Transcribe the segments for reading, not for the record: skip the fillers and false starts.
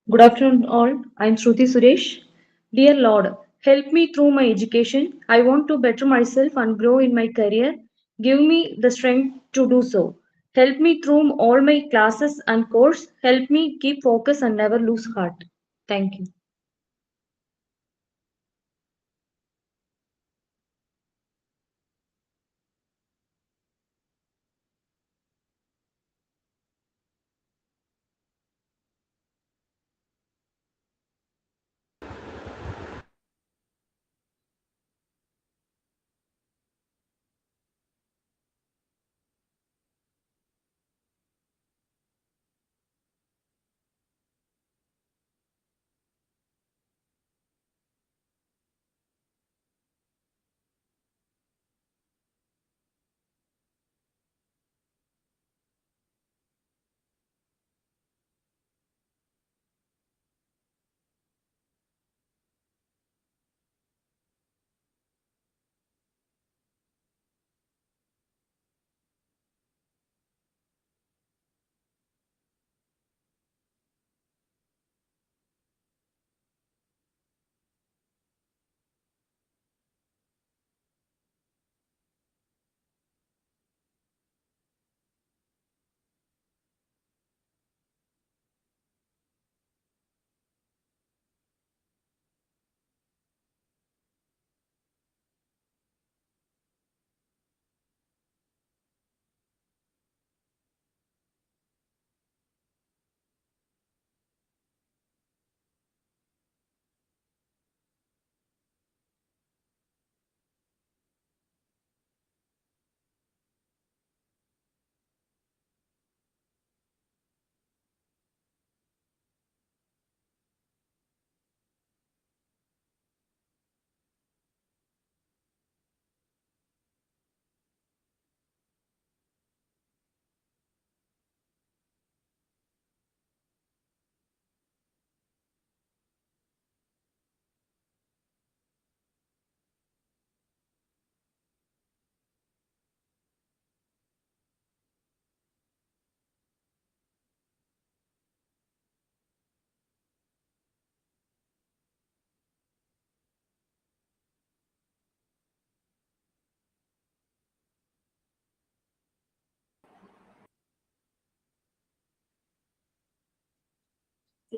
Good afternoon, all. I'm Shruti Suresh. Dear Lord, help me through my education. I want to better myself and grow in my career. Give me the strength to do so. Help me through all my classes and course. Help me keep focus and never lose heart. Thank you.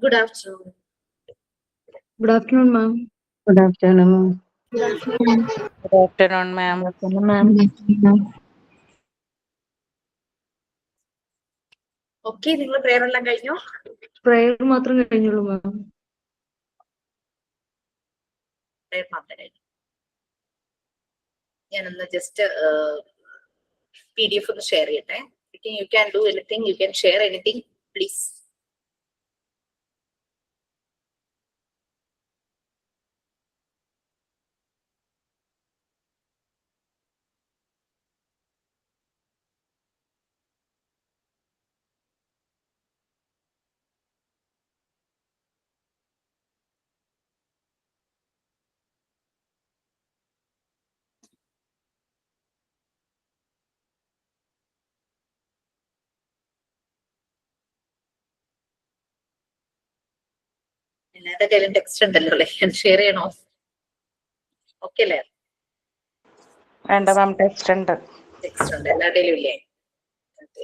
Good afternoon. Good afternoon, ma'am. Good afternoon. Good afternoon, ma'am. Good afternoon, ma'am. Okay, നിങ്ങൾ prayer എല്ലാം കഴിഞ്ഞോ? Prayer മാത്രം കഴിഞ്ഞുള്ളൂ, ma'am. Prayer മാത്രം കഴിഞ്ഞു. ഞാനൊന്ന് just PDF ഒന്ന് share ചെയ്യട്ടെ. You can do anything, you can share anything, please. എല്ലാവരുടെ കയ്യിലും ടെക്സ്റ്റ് ഉണ്ടല്ലോ അല്ലേ? ഷെയർ ചെയ്യണോ? ഓക്കെ അല്ലേ? വേണ്ട മാം, ടെക്സ്റ്റ് ഉണ്ട്. ടെക്സ്റ്റ് ഉണ്ട് എല്ലാവരുടെയും ഇല്ലേ?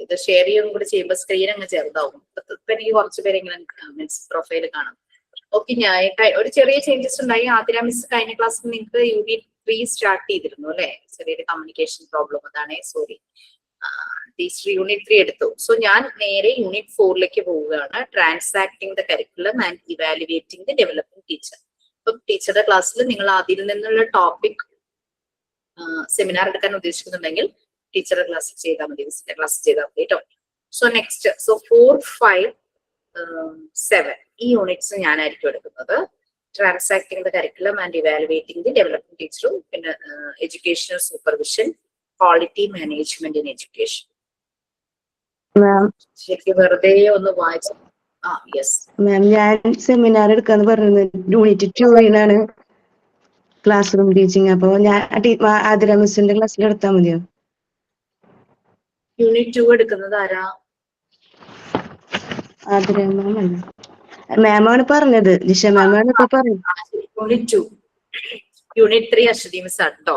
ഇത് ഷെയർ ചെയ്യും കൂടി ചെയ്യുമ്പോൾ സ്ക്രീൻ അങ്ങ് ചെറുതാവും. ഇപ്പൊ എനിക്ക് കുറച്ച് പേരെങ്കിലും മീൻസ് പ്രൊഫൈൽ കാണാം. ഓക്കെ, ഞാൻ ഒരു ചെറിയ ചേഞ്ചസ് ഉണ്ടായി. ആതിര മിസ് കഴിഞ്ഞ ക്ലാസ്സിൽ നിങ്ങൾക്ക് യൂണിറ്റ് 3 സ്റ്റാർട്ട് ചെയ്തിരുന്നു അല്ലെ? ചെറിയൊരു കമ്മ്യൂണിക്കേഷൻ പ്രോബ്ലം, അതാണ്. സോറി, ടീച്ചർ യൂണിറ്റ് 3 എടുത്തു. സോ ഞാൻ നേരെ യൂണിറ്റ് 4ലേക്ക് പോവുകയാണ്. Transacting the curriculum and evaluating the developing teacher. ഇപ്പൊ ടീച്ചറുടെ ക്ലാസ്സിൽ നിങ്ങൾ അതിൽ നിന്നുള്ള ടോപ്പിക് സെമിനാർ എടുക്കാൻ ഉദ്ദേശിക്കുന്നുണ്ടെങ്കിൽ ടീച്ചറുടെ ക്ലാസ്സിൽ ചെയ്താൽ മതി, വിസിറ്റർ ക്ലാസ് ചെയ്താൽ മതി കേട്ടോ. സോ നെക്സ്റ്റ്, സോ 4, 5, 7 ഈ യൂണിറ്റ്സ് ഞാനായിരിക്കും എടുക്കുന്നത്. Transacting the curriculum and evaluating the developing ടീച്ചറും, പിന്നെ educational supervision, quality management in education. ശരിക്കും വെറുതെ ഒന്ന് വായിച്ചു. യെസ് മാം, ഞാൻ സെമിനാർ എടുക്കാന്ന് പറഞ്ഞത് യൂണിറ്റ് 2 ക്ലാസ് റൂം ടീച്ചിങ്. അപ്പൊ ഞാൻ ആതിര മിസ്സിന്റെ ക്ലാസ്സിൽ എടുത്താൽ മതിയോ? യൂണിറ്റ് 2 എടുക്കുന്നത് ആരാ? ആതിര മാം അല്ല. മാമാണ് പറഞ്ഞത്, ജിഷ മാമാണ് ഇപ്പൊ പറഞ്ഞത്. യൂണിറ്റ് 2 യൂണിറ്റ് 3 അശ്വതി മിസ് ആട്ടോ.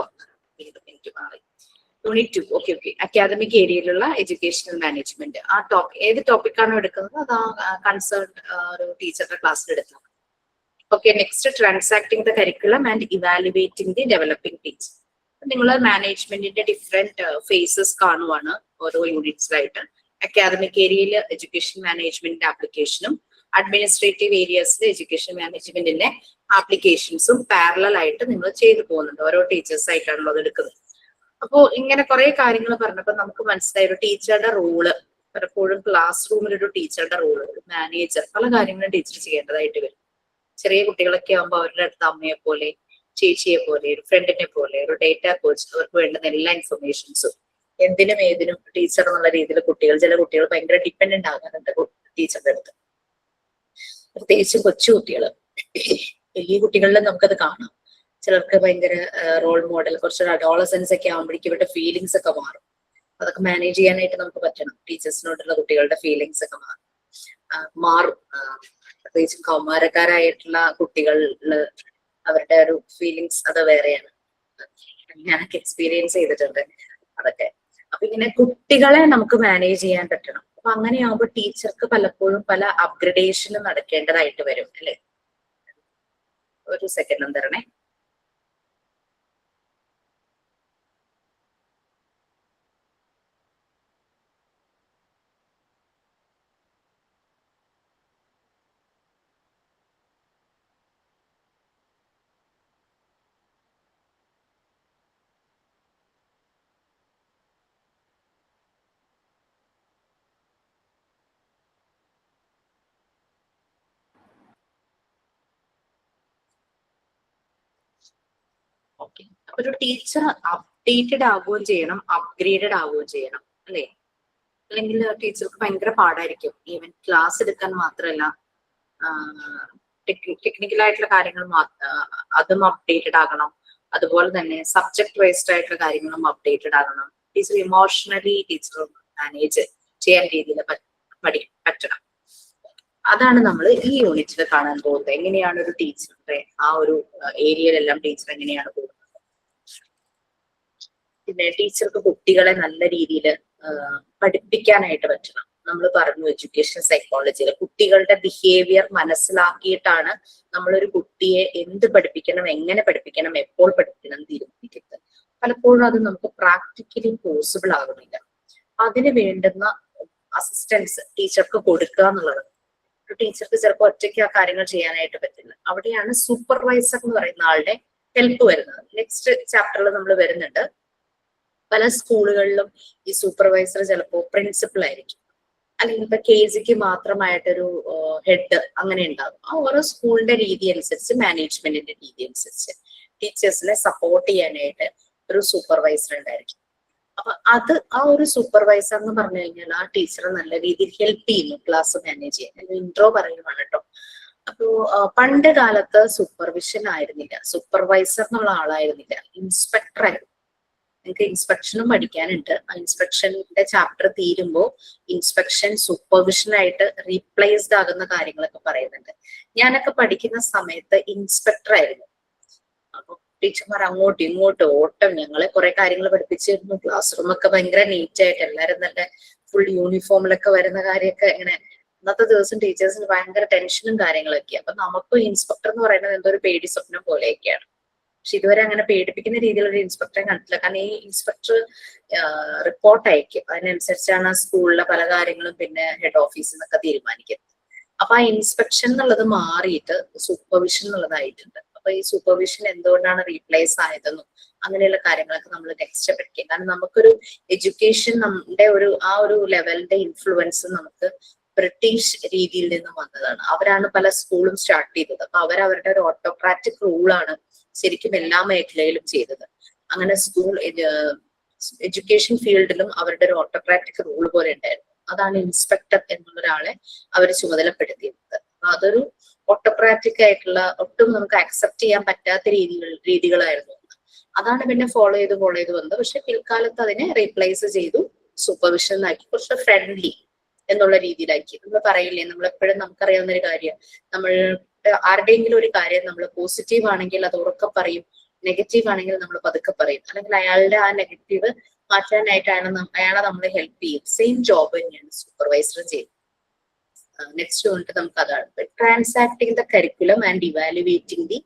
എനിക്ക് മാറി. Unit 2 okay okay. അക്കാദമിക് ഏരിയയിലുള്ള എഡ്യൂക്കേഷണൽ മാനേജ്മെന്റ്. ആ ഏത് ടോപ്പിക്കാണോ എടുക്കുന്നത് അത് ആ കൺസേൺ ഒരു ടീച്ചറുടെ ക്ലാസ്സിൽ എടുക്കണം. Okay. Next transacting the curriculum and evaluating the developing teacher. നിങ്ങൾ മാനേജ്മെന്റിന്റെ ഡിഫറെന്റ് ഫേസസ് കാണുവാണ് ഓരോ യൂണിറ്റ്സിലായിട്ട്. അക്കാദമിക് ഏരിയയിൽ എഡ്യൂക്കേഷൻ മാനേജ്മെന്റിന്റെ ആപ്ലിക്കേഷനും അഡ്മിനിസ്ട്രേറ്റീവ് ഏരിയസിൽ എഡ്യൂക്കേഷൻ മാനേജ്മെന്റിന്റെ ആപ്ലിക്കേഷൻസും പാരലൽ ആയിട്ട് നിങ്ങൾ ചെയ്തു പോകുന്നുണ്ട്. ഓരോ ടീച്ചേഴ്സ് ആയിട്ടാണല്ലോ അത് എടുക്കുന്നത്. അപ്പോ ഇങ്ങനെ കുറെ കാര്യങ്ങൾ പറഞ്ഞപ്പോൾ നമുക്ക് മനസ്സിലായി ഒരു ടീച്ചറുടെ റോള്. പലപ്പോഴും ക്ലാസ് റൂമിൽ ഒരു ടീച്ചറുടെ റോള്, ഒരു മാനേജർ, പല കാര്യങ്ങളും ടീച്ചർ ചെയ്യേണ്ടതായിട്ട് വരും. ചെറിയ കുട്ടികളൊക്കെ ആകുമ്പോൾ അവരുടെ അടുത്ത് അമ്മയെ പോലെ, ചേച്ചിയെ പോലെ, ഒരു ഫ്രണ്ടിനെ പോലെ, ഒരു ഡേറ്റ കോച്ച്, അവർക്ക് വേണ്ടുന്ന എല്ലാ ഇൻഫർമേഷൻസും എന്തിനും ഏതിനും ടീച്ചർ എന്നുള്ള രീതിയിൽ ചില കുട്ടികൾ ഭയങ്കര ഡിപ്പെൻഡന്റ് ആകാറുണ്ട് ടീച്ചറുടെ അടുത്ത്. പ്രത്യേകിച്ച് കൊച്ചു കുട്ടികള്. വലിയ കുട്ടികളിലും നമുക്കത് കാണാം. ചിലർക്ക് ഭയങ്കര റോൾ മോഡൽ, കുറച്ചൊരു അഡോളസൻസ് ഒക്കെ ആകുമ്പോഴേക്കും ഇവരുടെ ഫീലിങ്സ് ഒക്കെ മാറും. അതൊക്കെ മാനേജ് ചെയ്യാനായിട്ട് നമുക്ക് പറ്റണം. ടീച്ചേഴ്സിനോടുള്ള കുട്ടികളുടെ ഫീലിങ്സ് ഒക്കെ മാറും. പ്രത്യേകിച്ചും കൗമാരക്കാരായിട്ടുള്ള കുട്ടികളില് അവരുടെ ഒരു ഫീലിങ്സ് അത് വേറെയാണ്. ഞാനൊക്കെ എക്സ്പീരിയൻസ് ചെയ്തിട്ടുണ്ട് അതൊക്കെ. അപ്പൊ ഇങ്ങനെ കുട്ടികളെ നമുക്ക് മാനേജ് ചെയ്യാൻ പറ്റണം. അപ്പൊ അങ്ങനെയാകുമ്പോൾ ടീച്ചർക്ക് പലപ്പോഴും പല അപ്ഗ്രഡേഷനും നടക്കേണ്ടതായിട്ട് വരും അല്ലെ. ഒരു സെക്കൻഡ് തരണേ. ഓക്കെ. അപ്പൊ ഒരു ടീച്ചർ അപ്ഡേറ്റഡ് ആവുകയും ചെയ്യണം, അപ്ഗ്രേഡഡ് ആവുകയും ചെയ്യണം അല്ലെ. അല്ലെങ്കിൽ ടീച്ചർക്ക് ഭയങ്കര പാടായിരിക്കും. ഈവൻ ക്ലാസ് എടുക്കാൻ മാത്രമല്ല, ടെക്നിക്കലായിട്ടുള്ള കാര്യങ്ങൾ അതും അപ്ഡേറ്റഡ് ആകണം. അതുപോലെ തന്നെ സബ്ജക്ട് വൈസ്ഡ് ആയിട്ടുള്ള കാര്യങ്ങളും അപ്ഡേറ്റഡ് ആകണം. ടീച്ചർ ഇമോഷണലി ടീച്ചർ മാനേജ് ചെയ്യാൻ രീതിയിൽ പറ്റണം. അതാണ് നമ്മൾ ഈ യൂണിറ്റിൽ കാണാൻ പോകുന്നത്. എങ്ങനെയാണ് ഒരു ടീച്ചറുടെ ആ ഒരു ഏരിയയിലെല്ലാം ടീച്ചർ എങ്ങനെയാണ് പോകുന്നത്. പിന്നെ ടീച്ചർക്ക് കുട്ടികളെ നല്ല രീതിയിൽ പഠിപ്പിക്കാനായിട്ട് പറ്റണം. നമ്മൾ പറഞ്ഞു എഡ്യൂക്കേഷൻ സൈക്കോളജിയിൽ കുട്ടികളുടെ ബിഹേവിയർ മനസ്സിലാക്കിയിട്ടാണ് നമ്മളൊരു കുട്ടിയെ എന്ത് പഠിപ്പിക്കണം, എങ്ങനെ പഠിപ്പിക്കണം, എപ്പോൾ പഠിപ്പിക്കണം എന്ന് തീരുമാനിക്കുന്നത്. പലപ്പോഴും അത് നമുക്ക് പ്രാക്ടിക്കലി പോസിബിൾ ആകുന്നില്ല. അതിന് വേണ്ടുന്ന അസിസ്റ്റൻസ് ടീച്ചർക്ക് കൊടുക്കുക എന്നുള്ളത്. ഒരു ടീച്ചർക്ക് ചിലപ്പോൾ ഒറ്റയ്ക്ക് ആ കാര്യങ്ങൾ ചെയ്യാനായിട്ട് പറ്റില്ല. അവിടെയാണ് സൂപ്പർവൈസർ എന്ന് പറയുന്ന ആളുടെ ഹെൽപ്പ് വരുന്നത്. നെക്സ്റ്റ് ചാപ്റ്ററിൽ നമ്മൾ വരുന്നുണ്ട്. പല സ്കൂളുകളിലും ഈ സൂപ്പർവൈസർ ചിലപ്പോൾ പ്രിൻസിപ്പൽ ആയിരിക്കും, അല്ലെങ്കിൽ ഇപ്പൊ KG മാത്രമായിട്ടൊരു ഹെഡ് അങ്ങനെ ഉണ്ടാകും. ആ ഓരോ സ്കൂളിന്റെ രീതി അനുസരിച്ച്, മാനേജ്മെന്റിന്റെ രീതി അനുസരിച്ച് ടീച്ചേഴ്സിനെ സപ്പോർട്ട് ചെയ്യാനായിട്ട് ഒരു സൂപ്പർവൈസർ ഉണ്ടായിരിക്കും. അപ്പൊ ആ ഒരു സൂപ്പർവൈസർ എന്ന് പറഞ്ഞു കഴിഞ്ഞാൽ ആ ടീച്ചറെ നല്ല രീതിയിൽ ഹെൽപ്പ് ചെയ്യുന്നു ക്ലാസ് മാനേജ് ചെയ്യാൻ. ഇൻട്രോ പറയുവാണ് കേട്ടോ. അപ്പോ പണ്ട് കാലത്ത് സൂപ്പർവിഷൻ ആയിരുന്നില്ല, സൂപ്പർവൈസർ എന്നുള്ള ആളായിരുന്നില്ല, ഇൻസ്പെക്ടർ ആയിരുന്നു. നിങ്ങൾക്ക് ഇൻസ്പെക്ഷനും പഠിക്കാനുണ്ട്. ആ ഇൻസ്പെക്ഷന്റെ ചാപ്റ്റർ തീരുമ്പോൾ ഇൻസ്പെക്ഷൻ സൂപ്പർവിഷനായിട്ട് റീപ്ലേസ്ഡ് ആകുന്ന കാര്യങ്ങളൊക്കെ പറയുന്നുണ്ട്. ഞാനൊക്കെ പഠിക്കുന്ന സമയത്ത് ഇൻസ്പെക്ടർ ആയിരുന്നു. അപ്പൊ ടീച്ചർമാർ അങ്ങോട്ടും ഇങ്ങോട്ടും ഓട്ടം, ഞങ്ങളെ കുറെ കാര്യങ്ങൾ പഠിപ്പിച്ചിരുന്നു. ക്ലാസ് റൂം ഒക്കെ ഭയങ്കര നീറ്റ് ആയിട്ട് എല്ലാവരും നല്ല ഫുൾ യൂണിഫോമിലൊക്കെ വരുന്ന കാര്യമൊക്കെ ഇങ്ങനെ. ഇന്നത്തെ ദിവസം ടീച്ചേഴ്സിന് ഭയങ്കര ടെൻഷനും കാര്യങ്ങളൊക്കെയാണ്. അപ്പൊ നമുക്ക് ഇൻസ്പെക്ടർ എന്ന് പറയുന്നത് എന്തോ ഒരു പേടി സ്വപ്നം പോലെയൊക്കെയാണ്. പക്ഷെ ഇതുവരെ അങ്ങനെ പേടിപ്പിക്കുന്ന രീതിയിലുള്ള ഒരു ഇൻസ്പെക്ടറെ കണ്ടിട്ടില്ല. കാരണം ഈ ഇൻസ്പെക്ടർ റിപ്പോർട്ട് അയക്കും, അതിനനുസരിച്ചാണ് സ്കൂളിലെ പല കാര്യങ്ങളും പിന്നെ ഹെഡ് ഓഫീസിൽ നിന്നൊക്കെ തീരുമാനിക്കുന്നത്. അപ്പൊ ആ ഇൻസ്പെക്ഷൻ എന്നുള്ളത് മാറിയിട്ട് സൂപ്പർവിഷൻ എന്നുള്ളതായിട്ടുണ്ട്. അപ്പൊ ഈ സൂപ്പർവിഷൻ എന്തുകൊണ്ടാണ് റീപ്ലേസ് ആയതെന്നും അങ്ങനെയുള്ള കാര്യങ്ങളൊക്കെ നമ്മൾ നെക്സ്റ്റ് പഠിക്കും. കാരണം നമുക്കൊരു എഡ്യൂക്കേഷൻ നമ്മുടെ ആ ഒരു ലെവലിന്റെ ഇൻഫ്ലുവൻസ് നമുക്ക് ബ്രിട്ടീഷ് രീതിയിൽ നിന്നും വന്നതാണ്. അവരാണ് പല സ്കൂളും സ്റ്റാർട്ട് ചെയ്തത്. അപ്പൊ അവരുടെ ഒരു ഓട്ടോക്രാറ്റിക് റൂളാണ് ശരിക്കും എല്ലാ മേഖലയിലും ചെയ്തത്. അങ്ങനെ സ്കൂൾ എഡ്യൂക്കേഷൻ ഫീൽഡിലും അവരുടെ ഒരു ഓട്ടോക്രാറ്റിക് റൂൾ പോലെ ഉണ്ടായിരുന്നു. അതാണ് ഇൻസ്പെക്ടർ എന്നുള്ള ഒരാളെ അവർ ചുമതലപ്പെടുത്തിയിരുന്നത്. അതൊരു ഓട്ടോക്രാറ്റിക് ആയിട്ടുള്ള, ഒട്ടും നമുക്ക് അക്സെപ്റ്റ് ചെയ്യാൻ പറ്റാത്ത രീതികളായിരുന്നു. അതാണ് പിന്നെ ഫോളോ ചെയ്ത് വന്നത്. പക്ഷെ പിൽക്കാലത്ത് അതിനെ റീപ്ലേസ് ചെയ്തു, സൂപ്പർവിഷൻ ആക്കി കുറച്ച് ഫ്രണ്ട്ലി എന്നുള്ള രീതിയിലാക്കി. നമ്മൾ പറയില്ലേ, നമ്മളെപ്പോഴും നമുക്കറിയാവുന്ന ഒരു കാര്യം, നമ്മൾ ആരുടെയെങ്കിലും ഒരു കാര്യം നമ്മൾ പോസിറ്റീവ് ആണെങ്കിൽ അത് ഉറക്കെ പറയും, നെഗറ്റീവ് ആണെങ്കിൽ നമ്മൾ പതുക്കെ പറയും, അല്ലെങ്കിൽ അയാളുടെ ആ നെഗറ്റീവ് മാറ്റാനായിട്ടാണ് അയാളെ നമ്മൾ ഹെൽപ്പ് ചെയ്യും. സെയിം ജോബ് തന്നെയാണ് സൂപ്പർവൈസർ ചെയ്യുന്നത്. നെക്സ്റ്റ് വന്നിട്ട് നമുക്ക് അതാണ് transacting the curriculum and evaluating the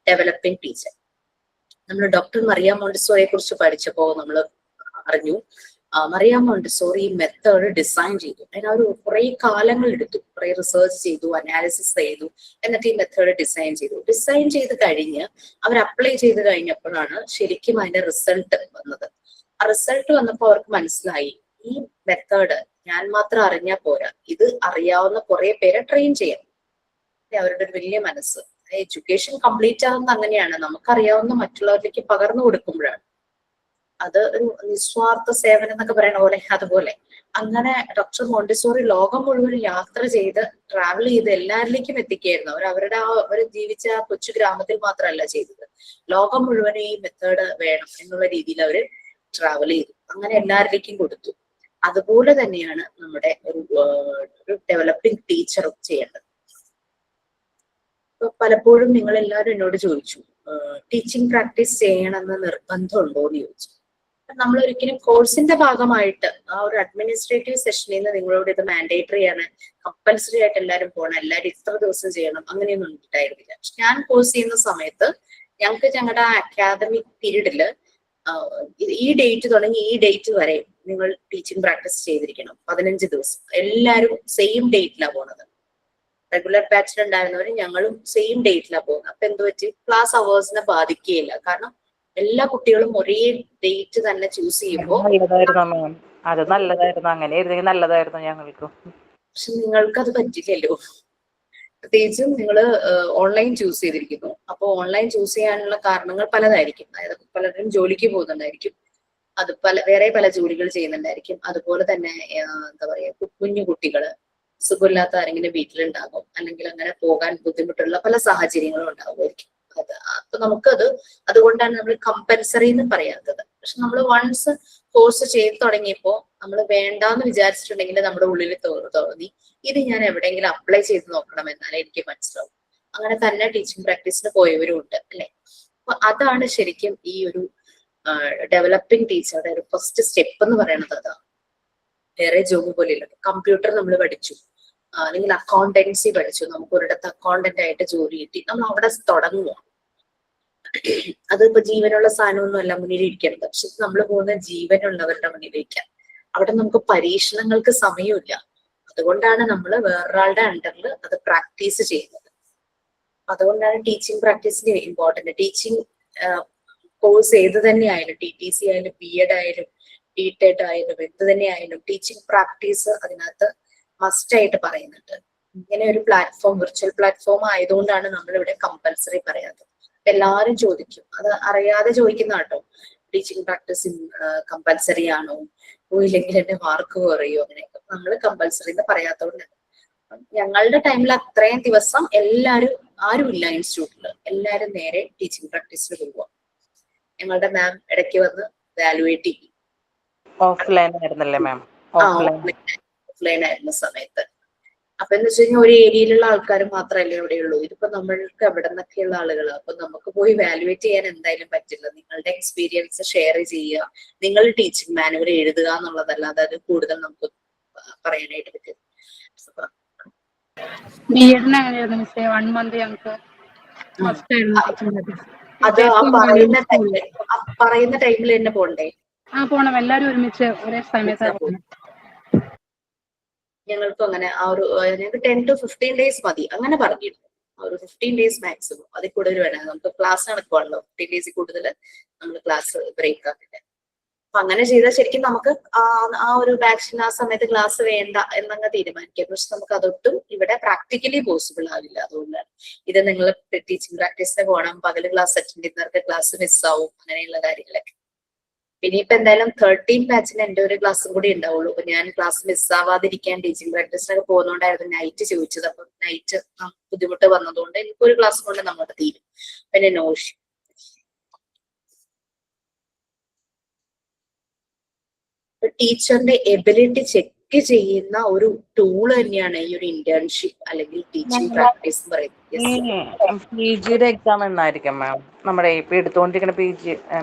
developing teacher. നമ്മൾ ഡോക്ടർ മറിയ മോണ്ടിസോറിയെ കുറിച്ച് പഠിച്ചപ്പോൾ നമ്മൾ അറിഞ്ഞു, മറിയ മോണ്ടിസോറി ഈ മെത്തേഡ് ഡിസൈൻ ചെയ്തു. അതിന് കുറെ കാലങ്ങൾ എടുത്തു, കുറെ റിസർച്ച് ചെയ്തു, അനാലിസിസ് ചെയ്തു, എന്നിട്ട് ഈ മെത്തേഡ് ഡിസൈൻ ചെയ്തു. ഡിസൈൻ ചെയ്ത് കഴിഞ്ഞ് അവർ അപ്ലൈ ചെയ്ത് കഴിഞ്ഞപ്പോഴാണ് ശരിക്കും അതിന്റെ റിസൾട്ട് വന്നത്. ആ റിസൾട്ട് വന്നപ്പോൾ അവർക്ക് മനസ്സിലായി, ഈ മെത്തേഡ് ഞാൻ മാത്രം അറിഞ്ഞാൽ പോരാ, ഇത് അറിയാവുന്ന കുറെ പേരെ ട്രെയിൻ ചെയ്യണം. അവരുടെ ഒരു വലിയ മനസ്സ്. എഡ്യൂക്കേഷൻ കംപ്ലീറ്റ് ആവുന്ന അങ്ങനെയാണ്, നമുക്കറിയാവുന്ന മറ്റുള്ളവരിലേക്ക് പകർന്നു കൊടുക്കുമ്പോഴാണ്. അത് ഒരു നിസ്വാർത്ഥ സേവനം എന്നൊക്കെ പറയുന്ന പോലെ, അതുപോലെ അങ്ങനെ ഡോക്ടർ മോണ്ടിസോറി ലോകം മുഴുവൻ യാത്ര ചെയ്ത് ട്രാവൽ ചെയ്ത് എല്ലാവരിലേക്കും എത്തിക്കുകയായിരുന്നു. അവർ ജീവിച്ച ആ കൊച്ചു ഗ്രാമത്തിൽ മാത്രമല്ല ചെയ്തത്, ലോകം മുഴുവൻ ഈ മെത്തേഡ് വേണം എന്നുള്ള രീതിയിൽ അവർ ട്രാവൽ ചെയ്തു, അങ്ങനെ എല്ലാവരിലേക്കും കൊടുത്തു. അതുപോലെ തന്നെയാണ് നമ്മുടെ ഒരു ഡെവലപ്പിംഗ് ടീച്ചറും ചെയ്യേണ്ടത്. പലപ്പോഴും നിങ്ങൾ എല്ലാവരും എന്നോട് ചോദിച്ചു, ടീച്ചിങ് പ്രാക്ടീസ് ചെയ്യണമെന്ന് നിർബന്ധമുണ്ടോ എന്ന് ചോദിച്ചു. നമ്മൾ ഒരിക്കലും കോഴ്സിന്റെ ഭാഗമായിട്ട് ആ ഒരു അഡ്മിനിസ്ട്രേറ്റീവ് സെഷനിൽ നിന്ന് നിങ്ങളോട് ഇത് മാൻഡേറ്ററി ആണ്, കമ്പൽസറി ആയിട്ട് എല്ലാവരും പോകണം, എല്ലാവരും ഇത്ര ദിവസം ചെയ്യണം, അങ്ങനെയൊന്നും ഉണ്ടായിരുന്നില്ല. പക്ഷെ ഞാൻ കോഴ്സ് ചെയ്യുന്ന സമയത്ത് ഞങ്ങൾക്ക് ഞങ്ങളുടെ അക്കാദമിക് പീരീഡില് ഈ ഡേറ്റ് തുടങ്ങി ഈ ഡേറ്റ് വരെ നിങ്ങൾ ടീച്ചിങ് പ്രാക്ടീസ് ചെയ്തിരിക്കണം, 15 ദിവസം. എല്ലാവരും സെയിം ഡേറ്റിലാണ് പോണത്. റെഗുലർ ബാച്ചിലുണ്ടായിരുന്നവര് ഞങ്ങളും സെയിം ഡേറ്റിലാണ് പോകുന്നത്. അപ്പൊ എന്ത് പറ്റി, ക്ലാസ് അവേഴ്സിനെ ബാധിക്കുകയില്ല. കാരണം എല്ലാ കുട്ടികളും ഒരേ ഡേറ്റ് തന്നെ ചൂസ് ചെയ്യുമ്പോൾ അത് നല്ലതായിരുന്നു, അങ്ങനെ നല്ലതായിരുന്നു ഞങ്ങൾക്ക്. പക്ഷെ നിങ്ങൾക്ക് അത് പറ്റില്ലല്ലോ. പ്രത്യേകിച്ചും നിങ്ങൾ ഓൺലൈൻ ചൂസ് ചെയ്തിരിക്കുന്നു. അപ്പോൾ ഓൺലൈൻ ചൂസ് ചെയ്യാനുള്ള കാരണങ്ങൾ പലതായിരിക്കും. അതായത് പലരും ജോലിക്ക് പോകുന്നുണ്ടായിരിക്കും, അത് വേറെ പല ജോലികൾ ചെയ്യുന്നുണ്ടായിരിക്കും. അതുപോലെ തന്നെ എന്താ പറയാ, കുഞ്ഞു കുട്ടികള്, സുഖമില്ലാത്ത ആരെങ്കിലും വീട്ടിലുണ്ടാകും, അല്ലെങ്കിൽ അങ്ങനെ പോകാൻ ബുദ്ധിമുട്ടുള്ള പല സാഹചര്യങ്ങളും ഉണ്ടാകുമായിരിക്കും. അപ്പൊ നമുക്കത് അതുകൊണ്ടാണ് നമ്മൾ കമ്പൽസറി എന്ന് പറയാത്തത്. പക്ഷെ നമ്മൾ വൺസ് കോഴ്സ് ചെയ്ത് തുടങ്ങിയപ്പോ നമ്മൾ വേണ്ടാന്ന് വിചാരിച്ചിട്ടുണ്ടെങ്കിൽ നമ്മുടെ ഉള്ളിൽ തോന്നി ഇത് ഞാൻ എവിടെയെങ്കിലും അപ്ലൈ ചെയ്ത് നോക്കണം, എന്നാലേ എനിക്ക് മനസ്സിലാവും. അങ്ങനെ തന്നെ ടീച്ചിങ് പ്രാക്ടീസിന് പോയവരും ഉണ്ട് അല്ലെ. അപ്പൊ അതാണ് ശരിക്കും ഈ ഒരു ഡെവലപ്പിംഗ് ടീച്ചറുടെ ഒരു ഫസ്റ്റ് സ്റ്റെപ്പ് എന്ന് പറയുന്നത്. അതാണ് വേറെ ജോബ് പോലെ ഇല്ല. കമ്പ്യൂട്ടർ നമ്മൾ പഠിച്ചു, അല്ലെങ്കിൽ അക്കൗണ്ടൻസി പഠിച്ചു, നമുക്ക് ഒരിടത്ത് അക്കൗണ്ടന്റ് ആയിട്ട് ജോലി കിട്ടി, നമ്മൾ അവിടെ തുടങ്ങുക. അതിപ്പോ ജീവനുള്ള സാധനമൊന്നും അല്ല മുന്നിലിരിക്കുന്നത്, പക്ഷെ നമ്മൾ പോകുന്ന ജീവനുള്ളവരുടെ മുന്നിലിരിക്കാം. അവിടെ നമുക്ക് പരീക്ഷണങ്ങൾക്ക് സമയമില്ല. അതുകൊണ്ടാണ് നമ്മൾ വേറൊരാളുടെ അണ്ടറിൽ അത് പ്രാക്ടീസ് ചെയ്യുന്നത്. അതുകൊണ്ടാണ് ടീച്ചിങ് പ്രാക്ടീസിന് ഇമ്പോർട്ടന്റ്. ടീച്ചിങ് കോഴ്സ് ഏത് തന്നെ ആയാലും, TTC ആയാലും, BEd ആയാലും, BTED ആയാലും, എന്ത് തന്നെ ആയാലും ടീച്ചിങ് പ്രാക്ടീസ് അതിനകത്ത് മസ്റ്റ് ആയിട്ട് പറയുന്നുണ്ട്. ഇങ്ങനെ ഒരു പ്ലാറ്റ്ഫോം, വിർച്വൽ പ്ലാറ്റ്ഫോം ആയതുകൊണ്ടാണ് നമ്മൾ ഇവിടെ കമ്പൽസറി പറയാത്തത്. എല്ലാവരും ചോദിക്കും, അത് അറിയാതെ ചോദിക്കുന്ന കേട്ടോ, ടീച്ചിങ് പ്രാക്ടീസ് കമ്പൽസറി ആണോ, ഇല്ലെങ്കിൽ എന്റെ മാർക്ക് കുറയോ, അങ്ങനെയൊക്കെ. നമ്മൾ കമ്പൽസറി എന്ന് പറയാത്തതുകൊണ്ട് ഞങ്ങളുടെ ടൈമിൽ അത്രയും ദിവസം എല്ലാവരും ആരുമില്ല ഇൻസ്റ്റിറ്റ്യൂട്ടിൽ, എല്ലാവരും നേരെ ടീച്ചിങ് പ്രാക്ടീസിന് പോവുക. ഞങ്ങളുടെ മാം ഇടയ്ക്ക് വന്ന് വാലുവേറ്റ് ചെയ്യും. ഓഫ്ലൈൻ ആയിരുന്നല്ലേ മാം? ഓഫ്ലൈൻ ആയിരുന്ന സമയത്ത്. അപ്പൊ എന്ന് വെച്ച് കഴിഞ്ഞാൽ ഒരു ഏരിയയിലുള്ള ആൾക്കാർ മാത്രമല്ലേ ഇവിടെയുള്ളൂ. ഇതിപ്പോ നമ്മൾക്ക് എവിടെ നിന്നൊക്കെയുള്ള ആളുകൾ. അപ്പൊ നമുക്ക് പോയി വാലുവേറ്റ് ചെയ്യാൻ എന്തായാലും പറ്റില്ല. നിങ്ങളുടെ എക്സ്പീരിയൻസ് ഷെയർ ചെയ്യുക, നിങ്ങൾ ടീച്ചിങ് മാനുവൽ എഴുതുക എന്നുള്ളതല്ലാതെ അത് കൂടുതൽ നമുക്ക് പറയാനായിട്ട് പറ്റും. അത് പറയുന്ന ടൈമിൽ തന്നെ പോണ്ടേ? പോണം, എല്ലാരും ഒരുമിച്ച് ഒരേ സമയത്ത്. ഞങ്ങൾക്കും അങ്ങനെ ആ ഒരു ഞങ്ങൾക്ക് 10 to 15 days മതി അങ്ങനെ പറഞ്ഞിരുന്നു. ഒരു 15 days മാക്സിമം, അതിൽ കൂടുതൽ വേണം. നമുക്ക് ക്ലാസ് നടക്കുവാണല്ലോ, 15 days കൂടുതൽ നമ്മൾ ക്ലാസ് ബ്രേക്ക് ആക്കില്ല. അപ്പൊ അങ്ങനെ ചെയ്താൽ ശരിക്കും നമുക്ക് ആ ഒരു ബാച്ചിന് ആ സമയത്ത് ക്ലാസ് വേണ്ട എന്നങ്ങ് തീരുമാനിക്കാം. പക്ഷെ നമുക്ക് അതൊട്ടും ഇവിടെ പ്രാക്ടിക്കലി പോസിബിൾ ആവില്ല. അതുകൊണ്ടാണ് ഇത് നിങ്ങൾ ടീച്ചിങ് പ്രാക്ടീസിന് പോകണം, പകല് ക്ലാസ് അറ്റൻഡ് ചെയ്യുന്നവർക്ക് ക്ലാസ് മിസ്സാവും, അങ്ങനെയുള്ള കാര്യങ്ങളൊക്കെ. പിന്നെ ഇപ്പൊ എന്തായാലും 13 ബാച്ചിന് എന്റെ ഒരു ക്ലാസ്സും കൂടി ഉണ്ടാവുള്ളൂ. അപ്പൊ ഞാൻ ക്ലാസ് മിസ്സാവാതിരിക്കാൻ ടീച്ചിങ് പ്രാക്ടീസിനൊക്കെ പോകുന്നതുകൊണ്ടായിരുന്നു നൈറ്റ് ചോദിച്ചത്. അപ്പൊ നൈറ്റ് ബുദ്ധിമുട്ട് വന്നതുകൊണ്ട് എനിക്കൊരു ക്ലാസ് കൊണ്ട് നമ്മുടെ തീരും. പിന്നെ നോഷ് ടീച്ചറിന്റെ എബിലിറ്റി ചെക്ക് ചെക്ക് ചെയ്യുന്ന ഒരു ടൂൾ തന്നെയാണ് ഈ ഒരു ഇന്റേൺഷിപ്പ് അല്ലെങ്കിൽ ടീച്ചിങ് പ്രാക്ടീസ് എന്ന് പറയുന്നത്. PGയുടെ എക്സാം എന്നായിരിക്കും മാം? നമ്മുടെ ഇപ്പൊ എടുത്തുകൊണ്ടിരിക്കുന്ന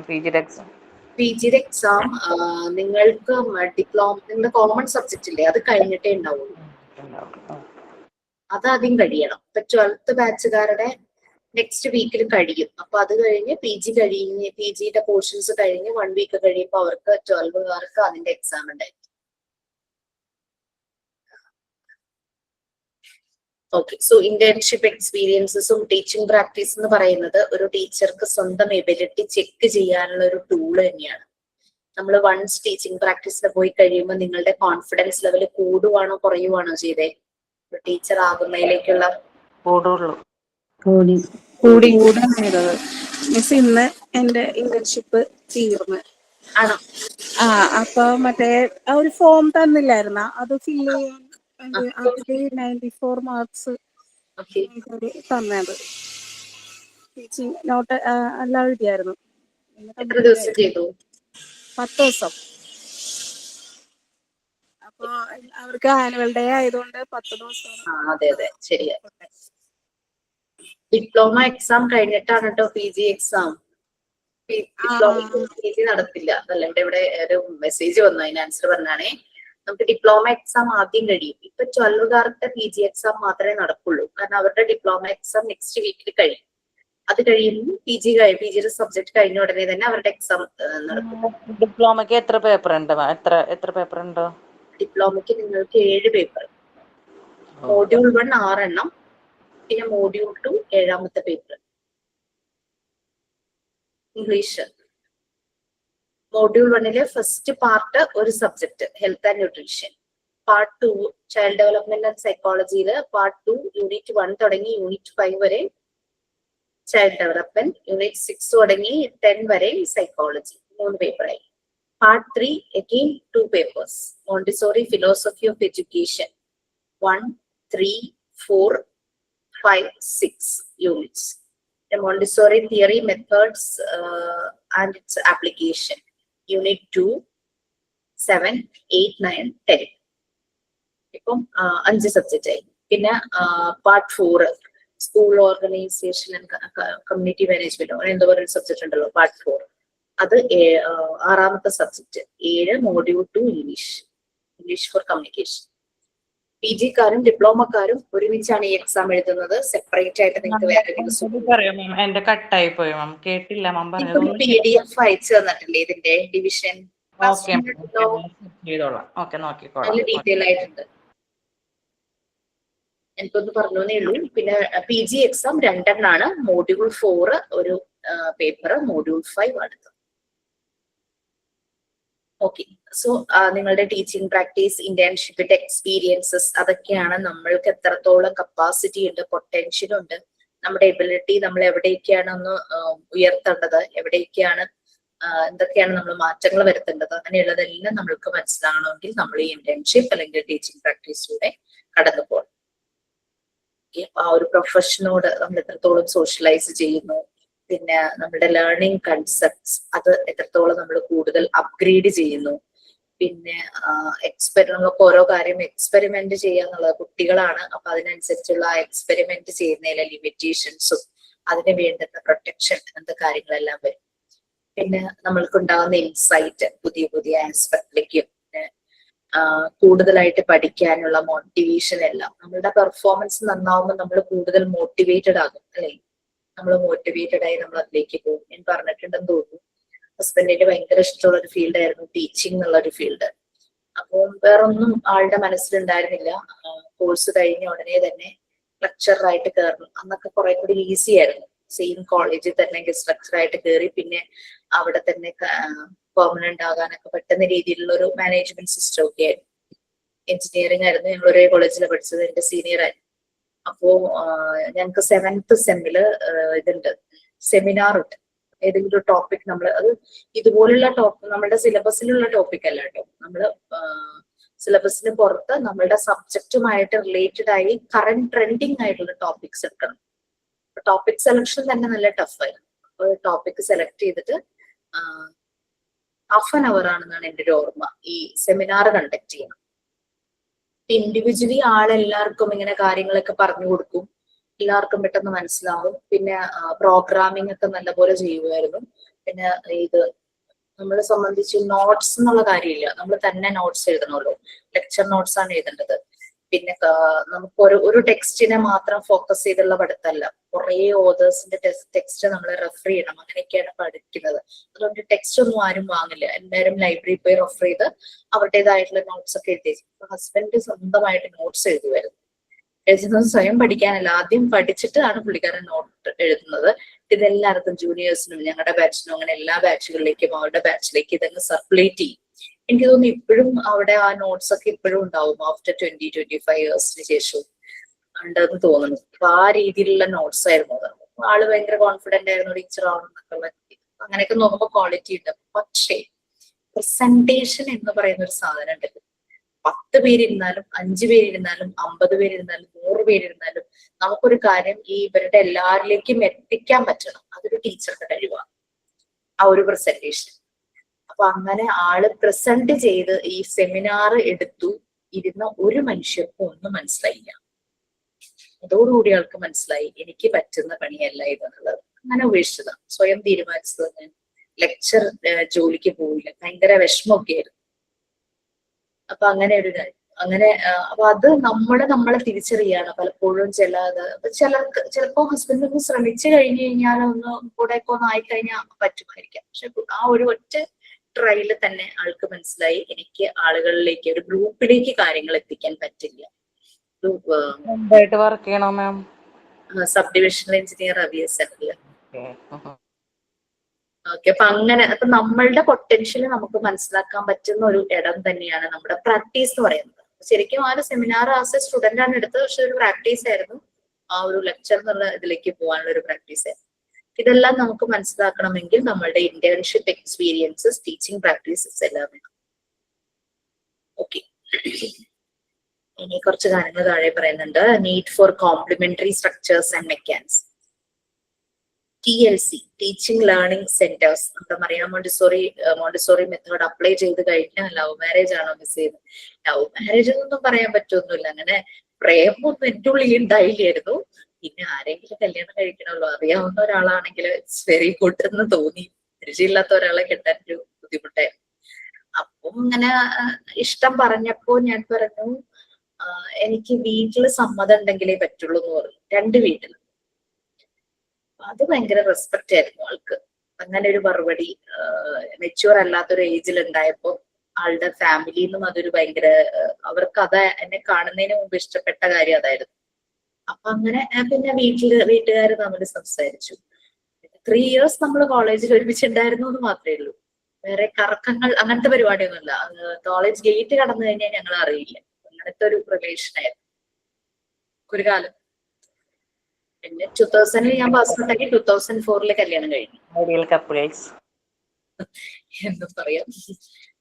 PGയുടെ എക്സാം. PGയുടെ എക്സാം നിങ്ങൾക്ക് നിങ്ങളുടെ കോമൺ സബ്ജക്റ്റ് ഇല്ലേ, അത് കഴിഞ്ഞിട്ടേ ഉണ്ടാവുള്ളൂ. അത് ആദ്യം കഴിയണം. ഇപ്പൊ 12th ബാച്ചുകാരുടെ നെക്സ്റ്റ് വീക്കിൽ കഴിയും. അപ്പൊ അത് കഴിഞ്ഞ് PGയുടെ പോർഷൻസ് കഴിഞ്ഞ് 1 വീക്ക് കഴിയുമ്പോൾ അവർക്ക് 12കാർക്ക് അതിന്റെ എക്സാം ഉണ്ടായിരിക്കും. ഓക്കെ, സോ ഇന്റേൺഷിപ്പ് എക്സ്പീരിയൻസസും ടീച്ചിങ് പ്രാക്ടീസ് എന്ന് പറയുന്നത് ഒരു ടീച്ചർക്ക് സ്വന്തം എബിലിറ്റി ചെക്ക് ചെയ്യാനുള്ള ഒരു ടൂൾ തന്നെയാണ്. നമ്മൾ വൺസ് ടീച്ചിങ് പ്രാക്ടീസിൽ പോയി കഴിയുമ്പോൾ നിങ്ങളുടെ കോൺഫിഡൻസ് ലെവൽ കൂടുവാണോ കുറയുവാണോ ചെയ്തേ? ടീച്ചർ ആകുന്നതിലേക്കുള്ള കൂടി ചെയ്തത്. മിസ് ഇന്ന് എന്റെ ഇന്റേൺഷിപ്പ് തീർന്ന് ആണോ? അപ്പൊ മറ്റേ ആ ഒരു ഫോം തന്നില്ലായിരുന്ന, അത് ഫില്ല് ചെയ്യാൻ അതില് 94 മാർക്സ് തന്നത്. ടീച്ചിങ് നോട്ട് എല്ലാം എഴുതിയായിരുന്നു. എത്ര ദിവസം ചെയ്തു? 10 ദിവസം. അപ്പൊ അവർക്ക് ആനുവൽ ഡേ ആയതുകൊണ്ട് 10 ദിവസം. അതെ അതെ, ശരിയാ. ഡിപ്ലോമ എക്സാം കഴിഞ്ഞിട്ടാണ് കേട്ടോ PG എക്സാം. PG നടത്തില്ല. അല്ലാണ്ട് ഇവിടെ ഒരു മെസ്സേജ് വന്നു, അതിന് ആൻസർ പറഞ്ഞാണേ. നമുക്ക് ഡിപ്ലോമ എക്സാം ആദ്യം കഴിയും. ഇപ്പൊ 12കാർക്ക് PG എക്സാം മാത്രമേ നടക്കുള്ളൂ. കാരണം അവരുടെ ഡിപ്ലോമ എക്സാം നെക്സ്റ്റ് വീക്കിൽ കഴിയും. അത് കഴിയുമ്പോൾ PGയുടെ സബ്ജക്ട് കഴിഞ്ഞ ഉടനെ തന്നെ അവരുടെ എക്സാം നടക്കും. ഡിപ്ലോമയ്ക്ക് എത്ര പേപ്പർ ഉണ്ട്? എത്ര പേപ്പർ ഉണ്ട്? ഡിപ്ലോമയ്ക്ക് നിങ്ങൾക്ക് 7 പേപ്പർ. മോഡ്യൂൾ 1 6 എണ്ണം, പിന്നെ മോഡ്യൂൾ 2 7ാമത്തെ paper. English module 1 first part ഒരു subject health and nutrition. Part 2 child development and സൈക്കോളജിയില് പാർട്ട് 2 യൂണിറ്റ് 1 തുടങ്ങി യൂണിറ്റ് 5 വരെ ചൈൽഡ് ഡെവലപ്മെന്റ്, യൂണിറ്റ് 6 തുടങ്ങി 10 വരെ സൈക്കോളജി. 3 പേപ്പറായി. Part 3 again 2 papers. Montessori philosophy of education 1, 3, 4, 5, 6 units. The Montessori theory, methods and its application unit 2, 7, 8, 9, 10. ഇപ്പം 5 subject ആയി. പിന്നെ part 4 school organisation and community management അങ്ങനെ എന്തോ പറയുന്ന സബ്ജക്ട് ഉണ്ടല്ലോ, പാർട്ട് 4. അത് 6ാമത്തെ subject. 7 module 2 English for communication. PGക്കാരും ഡിപ്ലോമക്കാരും ഒരുമിച്ചാണ് ഈ എക്സാം എഴുതുന്നത്. സെപ്പറേറ്റ് ആയിട്ട് നിങ്ങൾക്ക് വേറെ PDF അയച്ചു തന്നിട്ടില്ലേ ഇതിന്റെ ഡിവിഷൻ? നല്ല ഡീറ്റെയിൽ ആയിട്ടുണ്ട്. എനിക്കൊന്ന് പറഞ്ഞേ ഉള്ളൂ. പിന്നെ PG എക്സാം 2 എണ്ണാണ്. മോഡ്യൂൾ 4 ഒരു പേപ്പർ, മോഡ്യൂൾ 5 അടുത്തത്. ഓക്കെ, സോ നിങ്ങളുടെ ടീച്ചിങ് പ്രാക്ടീസ്, ഇന്റേൺഷിപ്പിന്റെ എക്സ്പീരിയൻസസ്, അതൊക്കെയാണ് നമ്മൾക്ക് എത്രത്തോളം കപ്പാസിറ്റി ഉണ്ട്, പൊട്ടൻഷ്യൽ ഉണ്ട്, നമ്മുടെ എബിലിറ്റി നമ്മൾ എവിടേക്കാണ് ഒന്ന് ഉയർത്തേണ്ടത്, എവിടേക്കാണ് എന്തൊക്കെയാണ് നമ്മൾ മാറ്റങ്ങൾ വരുത്തേണ്ടത്, അങ്ങനെയുള്ളതെല്ലാം നമ്മൾക്ക് മനസ്സിലാകണമെങ്കിൽ നമ്മൾ ഈ ഇന്റേൺഷിപ്പ് അല്ലെങ്കിൽ ടീച്ചിങ് പ്രാക്ടീസിലൂടെ കടന്നു പോകണം. ആ ഒരു പ്രൊഫഷനോട് നമ്മൾ എത്രത്തോളം സോഷ്യലൈസ് ചെയ്യുന്നു, പിന്നെ നമ്മുടെ ലേണിംഗ് കൺസെപ്റ്റ്സ് അത് എത്രത്തോളം നമ്മൾ കൂടുതൽ അപ്ഗ്രേഡ് ചെയ്യുന്നു, പിന്നെ നമ്മൾക്ക് ഓരോ കാര്യം എക്സ്പെരിമെന്റ് ചെയ്യാന്നുള്ളത് കുട്ടികളാണ്. അപ്പൊ അതിനനുസരിച്ചുള്ള ആ എക്സ്പെരിമെന്റ് ചെയ്യുന്നതിലെ ലിമിറ്റേഷൻസും അതിന് വേണ്ടുന്ന പ്രൊട്ടക്ഷൻ അങ്ങനത്തെ കാര്യങ്ങളെല്ലാം വരും. പിന്നെ നമ്മൾക്കുണ്ടാകുന്ന ഇൻസൈറ്റ് പുതിയ പുതിയ ആസ്പെക്ടിലേക്കും കൂടുതലായിട്ട് പഠിക്കാനുള്ള മോട്ടിവേഷൻ എല്ലാം. നമ്മളുടെ പെർഫോമൻസ് നന്നാവുമ്പോൾ നമ്മൾ കൂടുതൽ മോട്ടിവേറ്റഡ് ആകും അല്ലെ? നമ്മൾ മോട്ടിവേറ്റഡ് ആയി നമ്മൾ അതിലേക്ക് പോകും. ഞാൻ പറഞ്ഞിട്ടുണ്ടെന്ന് തോന്നുന്നു, ഹസ്ബൻഡിന് ഭയങ്കര ഇഷ്ടമുള്ള ഒരു ഫീൽഡ് ആയിരുന്നു ടീച്ചിങ് എന്നുള്ള ഒരു ഫീൽഡ്. അപ്പോൾ വേറൊന്നും ആളുടെ മനസ്സിലുണ്ടായിരുന്നില്ല. കോഴ്സ് കഴിഞ്ഞ ഉടനെ തന്നെ ലെക്ചറായിട്ട് കയറണം. അന്നൊക്കെ കുറെ കൂടി ഈസി ആയിരുന്നു. സെയിം കോളേജിൽ തന്നെ ഗസ്റ്റ് ലെക്ചറായിട്ട് കയറി പിന്നെ അവിടെ തന്നെ പെർമനന്റ് ആകാനൊക്കെ പറ്റുന്ന രീതിയിലുള്ള ഒരു മാനേജ്മെന്റ് സിസ്റ്റം ഒക്കെ ആയിരുന്നു. എഞ്ചിനീയറിംഗ് ആയിരുന്നു, ഞങ്ങൾ ഒരേ കോളേജിലാണ് പഠിച്ചത്, എന്റെ സീനിയർ ആയിരുന്നു. അപ്പോ ഞങ്ങൾക്ക് 7th സെമ്മില് ഇതുണ്ട്, സെമിനാർ ഉണ്ട്. ഏതെങ്കിലും ഒരു ടോപ്പിക് നമ്മൾ അത് ഇതുപോലുള്ള നമ്മുടെ സിലബസിലുള്ള ടോപ്പിക് അല്ല കേട്ടോ, നമ്മള് സിലബസിന് പുറത്ത് നമ്മളുടെ സബ്ജക്റ്റുമായിട്ട് റിലേറ്റഡ് ആയി കറന്റ് ട്രെൻഡിങ് ആയിട്ടുള്ള ടോപ്പിക്സ് എടുക്കണം. ടോപ്പിക് സെലക്ഷൻ തന്നെ നല്ല ടഫായിരുന്നു. അപ്പൊ ടോപ്പിക് സെലക്ട് ചെയ്തിട്ട് ഹാഫ് ആൻ അവർ ആണെന്നാണ് എൻ്റെ ഒരു ഓർമ്മ ഈ സെമിനാർ കണ്ടക്ട് ചെയ്യണം. ഇൻഡിവിജ്വലി ആളെല്ലാവർക്കും ഇങ്ങനെ കാര്യങ്ങളൊക്കെ പറഞ്ഞു കൊടുക്കും, എല്ലാവർക്കും പെട്ടെന്ന് മനസ്സിലാവും. പിന്നെ പ്രോഗ്രാമിംഗ് ഒക്കെ നല്ലപോലെ ചെയ്യുമായിരുന്നു. പിന്നെ ഇത് നമ്മളെ സംബന്ധിച്ച് നോട്ട്സ് എന്നുള്ള കാര്യമില്ല, നമ്മൾ തന്നെ നോട്ട്സ് എഴുതണമല്ലോ, ലെക്ചർ നോട്ട്സ് ആണ് എഴുതേണ്ടത്. പിന്നെ നമുക്ക് ഒരു ടെക്സ്റ്റിനെ മാത്രം ഫോക്കസ് ചെയ്തുള്ള പഠിത്തമല്ല, കുറെ ഓതേഴ്സിന്റെ ടെക്സ്റ്റ് നമ്മൾ റെഫർ ചെയ്യണം, അങ്ങനെയൊക്കെയാണ് പഠിക്കുന്നത്. അതുകൊണ്ട് ടെക്സ്റ്റ് ഒന്നും ആരും വാങ്ങില്ല, എല്ലാവരും ലൈബ്രറി പോയി റെഫർ ചെയ്ത് അവരുടേതായിട്ടുള്ള നോട്ട്സ് ഒക്കെ എഴുതി. ഹസ്ബൻഡ് സ്വന്തമായിട്ട് നോട്ട്സ് എഴുതുമായിരുന്നു. എഴുതുന്നത് സ്വയം പഠിക്കാനല്ല, ആദ്യം പഠിച്ചിട്ടാണ് പുള്ളിക്കാരൻ നോട്ട് എഴുതുന്നത്. ഇതെല്ലാവർക്കും ജൂനിയേഴ്സിനും ഞങ്ങളുടെ ബാച്ചിനും അങ്ങനെ എല്ലാ ബാച്ചുകളിലേക്കും അവരുടെ ബാച്ചിലേക്ക് ഇതങ്ങ് സർക്കുലേറ്റ് ചെയ്യും. എനിക്ക് തോന്നുന്നു ഇപ്പോഴും അവിടെ ആ നോട്ട്സ് ഒക്കെ ഇപ്പോഴും ഉണ്ടാവും ആഫ്റ്റർ 20-25 ഇയേഴ്സിന് ശേഷവും ഉണ്ടെന്ന് തോന്നുന്നു. അപ്പൊ ആ രീതിയിലുള്ള നോട്ട്സ് ആയിരുന്നു അത്. ആള് ഭയങ്കര കോൺഫിഡന്റ് ആയിരുന്നു, ടീച്ചർ ആവണമെന്നൊക്കെയുള്ള. അങ്ങനെയൊക്കെ നോക്കുമ്പോൾ ക്വാളിറ്റി ഉണ്ട്. പക്ഷേ പ്രസന്റേഷൻ എന്ന് പറയുന്ന ഒരു സാധനം ഉണ്ട്. 10 പേരിരുന്നാലും 5 പേരിരുന്നാലും 50 പേരിരുന്നാലും 100 പേരിരുന്നാലും നമുക്കൊരു കാര്യം ഈ ഇവരുടെ എല്ലാവരിലേക്കും എത്തിക്കാൻ പറ്റണം. അതൊരു ടീച്ചറുടെ കഴിവാണ്, ആ ഒരു പ്രസന്റേഷൻ. അപ്പൊ അങ്ങനെ ആള് പ്രസന്റ് ചെയ്ത് ഈ സെമിനാർ എടുത്തു ഇരുന്ന ഒരു മനുഷ്യർക്കും ഒന്നും മനസ്സിലായില്ല. അതോടുകൂടി ആൾക്ക് മനസ്സിലായി എനിക്ക് പറ്റുന്ന പണിയല്ല ഇതെന്നുള്ളത്. അങ്ങനെ ഉപേക്ഷിച്ചതാണ്, സ്വയം തീരുമാനിച്ചത്. ഞാൻ ലെക്ചർ ജോലിക്ക് പോവില്ല, ഭയങ്കര വിഷമമൊക്കെ ആയിരുന്നു. അപ്പൊ അങ്ങനെ ഒരു കാര്യം, അങ്ങനെ അപ്പൊ അത് നമ്മളെ തിരിച്ചറിയാണ് പലപ്പോഴും. ചിലർക്ക് ചിലപ്പോ ഹസ്ബൻഡ് ഒന്ന് ശ്രമിച്ചു കഴിഞ്ഞു കഴിഞ്ഞാൽ ഒന്ന് കൂടെ ഒക്കെ ഒന്ന് ആയിക്കഴിഞ്ഞാൽ പറ്റുമായിരിക്കാം. പക്ഷെ ആ ഒരു ഒറ്റ ട്രയലിൽ തന്നെ ആൾക്ക് മനസ്സിലായി എനിക്ക് ആളുകളിലേക്ക്, ഒരു ഗ്രൂപ്പിലേക്ക് കാര്യങ്ങൾ എത്തിക്കാൻ പറ്റില്ല. വർക്ക് ചെയ്യണോ ma'am? Sub divisional engineer AVSL. Okay, അപ്പൊ അങ്ങനെ അപ്പൊ നമ്മളുടെ പൊട്ടൻഷ്യൽ നമുക്ക് മനസ്സിലാക്കാൻ പറ്റുന്ന ഒരു ഇടം തന്നെയാണ് നമ്മുടെ പ്രാക്ടീസ് എന്ന് പറയുന്നത്. ശരിക്കും ആ ഒരു സെമിനാർ ആസ് എ സ്റ്റുഡന്റ് ആണ് എടുത്തത്, പക്ഷെ ഒരു പ്രാക്ടീസ് ആയിരുന്നു. ആ ഒരു ലെക്ചർ എന്നുള്ള ഇതിലേക്ക് പോകാനുള്ള ഒരു പ്രാക്ടീസ് ആയിരുന്നു. ഇതെല്ലാം നമുക്ക് മനസ്സിലാക്കണമെങ്കിൽ നമ്മളുടെ ഇന്റേൺഷിപ്പ് എക്സ്പീരിയൻസസ്, ടീച്ചിങ് പ്രാക്ടീസസ് എല്ലാം വേണം. ഓക്കെ, ഇനി കുറച്ച് കാര്യങ്ങൾ താഴെ പറയുന്നുണ്ട്. Need for complementary structures and mechanics. TLC, teaching learning centres. നമ്മുടെ മറിയാം മോണ്ടിസോറി മെത്തേഡ് അപ്ലൈ ചെയ്ത് കഴിഞ്ഞാൽ ലവ് മാരേജ് ആണോ മിസ് ചെയ്യുന്നത്? ലവ് മാരേജ് എന്നൊന്നും പറയാൻ പറ്റൊന്നുമില്ല. അങ്ങനെ പ്രേമൊന്നും എൻ്റെ ഉള്ളിൽ ഉണ്ടായില്ലായിരുന്നു. പിന്നെ ആരെങ്കിലും കല്യാണം കഴിക്കണമല്ലോ, അറിയാവുന്ന ഒരാളാണെങ്കിൽ ഇറ്റ്സ് വെരി ഗുഡ് എന്ന് തോന്നി. പരിചയമില്ലാത്ത ഒരാളെ കെട്ടാൻ ഒരു ബുദ്ധിമുട്ടായിരുന്നു. അപ്പം ഇങ്ങനെ ഇഷ്ടം പറഞ്ഞപ്പോ ഞാൻ പറഞ്ഞു എനിക്ക് വീട്ടില് സമ്മതം ഉണ്ടെങ്കിലേ പറ്റുള്ളൂ എന്ന് പറഞ്ഞു. 2 വീട്ടിൽ. അത് ഭയങ്കര റെസ്പെക്റ്റ് ആയിരുന്നു ആൾക്ക്. അങ്ങനെ ഒരു മറുപടി മെച്യൂർ അല്ലാത്തൊരു ഏജിൽ ഉണ്ടായപ്പോ ആളുടെ ഫാമിലിന്നും അതൊരു ഭയങ്കര, അവർക്ക് അത് എന്നെ കാണുന്നതിന് മുമ്പ് ഇഷ്ടപ്പെട്ട കാര്യം അതായിരുന്നു. അപ്പൊ അങ്ങനെ പിന്നെ വീട്ടുകാർ തമ്മിൽ സംസാരിച്ചു. 3 ഇയേഴ്സ് നമ്മൾ കോളേജിൽ ഒരുമിച്ചുണ്ടായിരുന്നു എന്ന് മാത്രമേ ഉള്ളൂ. വേറെ കറക്കങ്ങൾ അങ്ങനത്തെ പരിപാടിയൊന്നുമില്ല. കോളേജ് ഗേറ്റ് കടന്നു കഴിഞ്ഞാൽ ഞങ്ങൾ അറിയില്ല. അങ്ങനത്തെ ഒരു റിലേഷൻ ആയിരുന്നു ഒരു കാലം. പിന്നെ 2000 ഞാൻ പാസ്പോർട്ട് ആക്കി 2004 കല്യാണം കഴിഞ്ഞു. ഐഡിയൽ കപ്പിൾസ് എന്ന് പറയാം.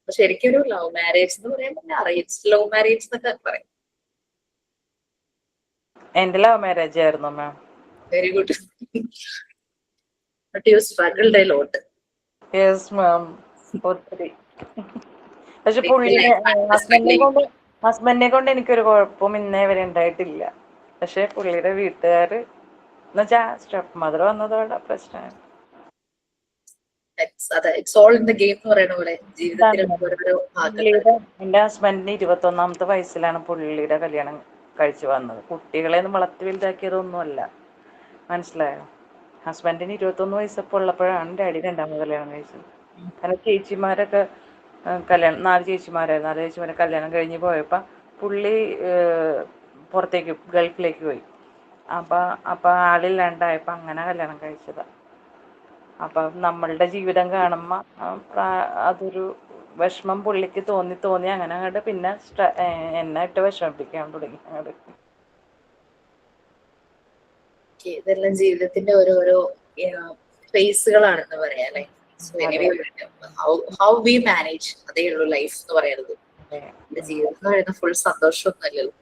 ശരിക്കും ഒരു ലവ് മാരേജ് എന്ന് പറയാൻ പിന്നെ അറേഞ്ച് ലവ് മാരേജ് എന്നൊക്കെ പറയും. എന്റെ ലവ് മാരേജ് ആയിരുന്നു ma'am. Very good. But you struggled a lot. Yes ma'am, ഒത്തിരി. പക്ഷെ ഹസ്ബൻഡിനെ കൊണ്ട് എനിക്കൊരു കുഴപ്പവും ഇന്നേ വരെ ഉണ്ടായിട്ടില്ല. പക്ഷെ പുള്ളിയുടെ വീട്ടുകാര് എന്നുവെച്ചാ സ്റ്റെപ്പ് മദർ വന്നതോടെ പ്രശ്നമാണ്. എന്റെ ഹസ്ബൻഡിന് 21ാമത്തെ വയസ്സിലാണ് പുള്ളിയുടെ കല്യാണം കഴിച്ചു വന്നത്. കുട്ടികളെ ഒന്നും വളർത്തി വലുതാക്കിയതൊന്നുമല്ല, മനസ്സിലായോ? ഹസ്ബൻഡിന് 21 വയസ്സപ്പോൾ ഉള്ളപ്പോഴാണ് ഡാഡി 2ാമത് കല്യാണം കഴിച്ചത്. കാരണം ചേച്ചിമാരൊക്കെ 4 ചേച്ചിമാരെ കല്യാണം കഴിഞ്ഞ് പോയപ്പോൾ പുള്ളി പുറത്തേക്ക് ഗൾഫിലേക്ക് പോയി. അപ്പം ആളില്ലാണ്ടായപ്പോൾ അങ്ങനെ കല്യാണം കഴിച്ചതാണ്. അപ്പം നമ്മളുടെ ജീവിതം കാണുമ്പോൾ അതൊരു വിഷമം പുള്ളിക്ക് തോന്നി അങ്ങനെ അങ്ങോട്ട് പിന്നെ എന്നെ ഇട്ട് വിഷമിപ്പിക്കാൻ തുടങ്ങി. അങ്ങോട്ട് ഇതെല്ലാം ജീവിതത്തിന്റെ ഓരോരോ ഫേസുകളാണെന്ന് പറയാം അല്ലെ. ഹൗ വി മാനേജ്, അതേ ഉള്ളൂ ലൈഫ് എന്ന് പറയുന്നത്. ജീവിതം എന്ന് പറയുന്നത് ഫുൾ സന്തോഷമൊന്നുമല്ലല്ലോ.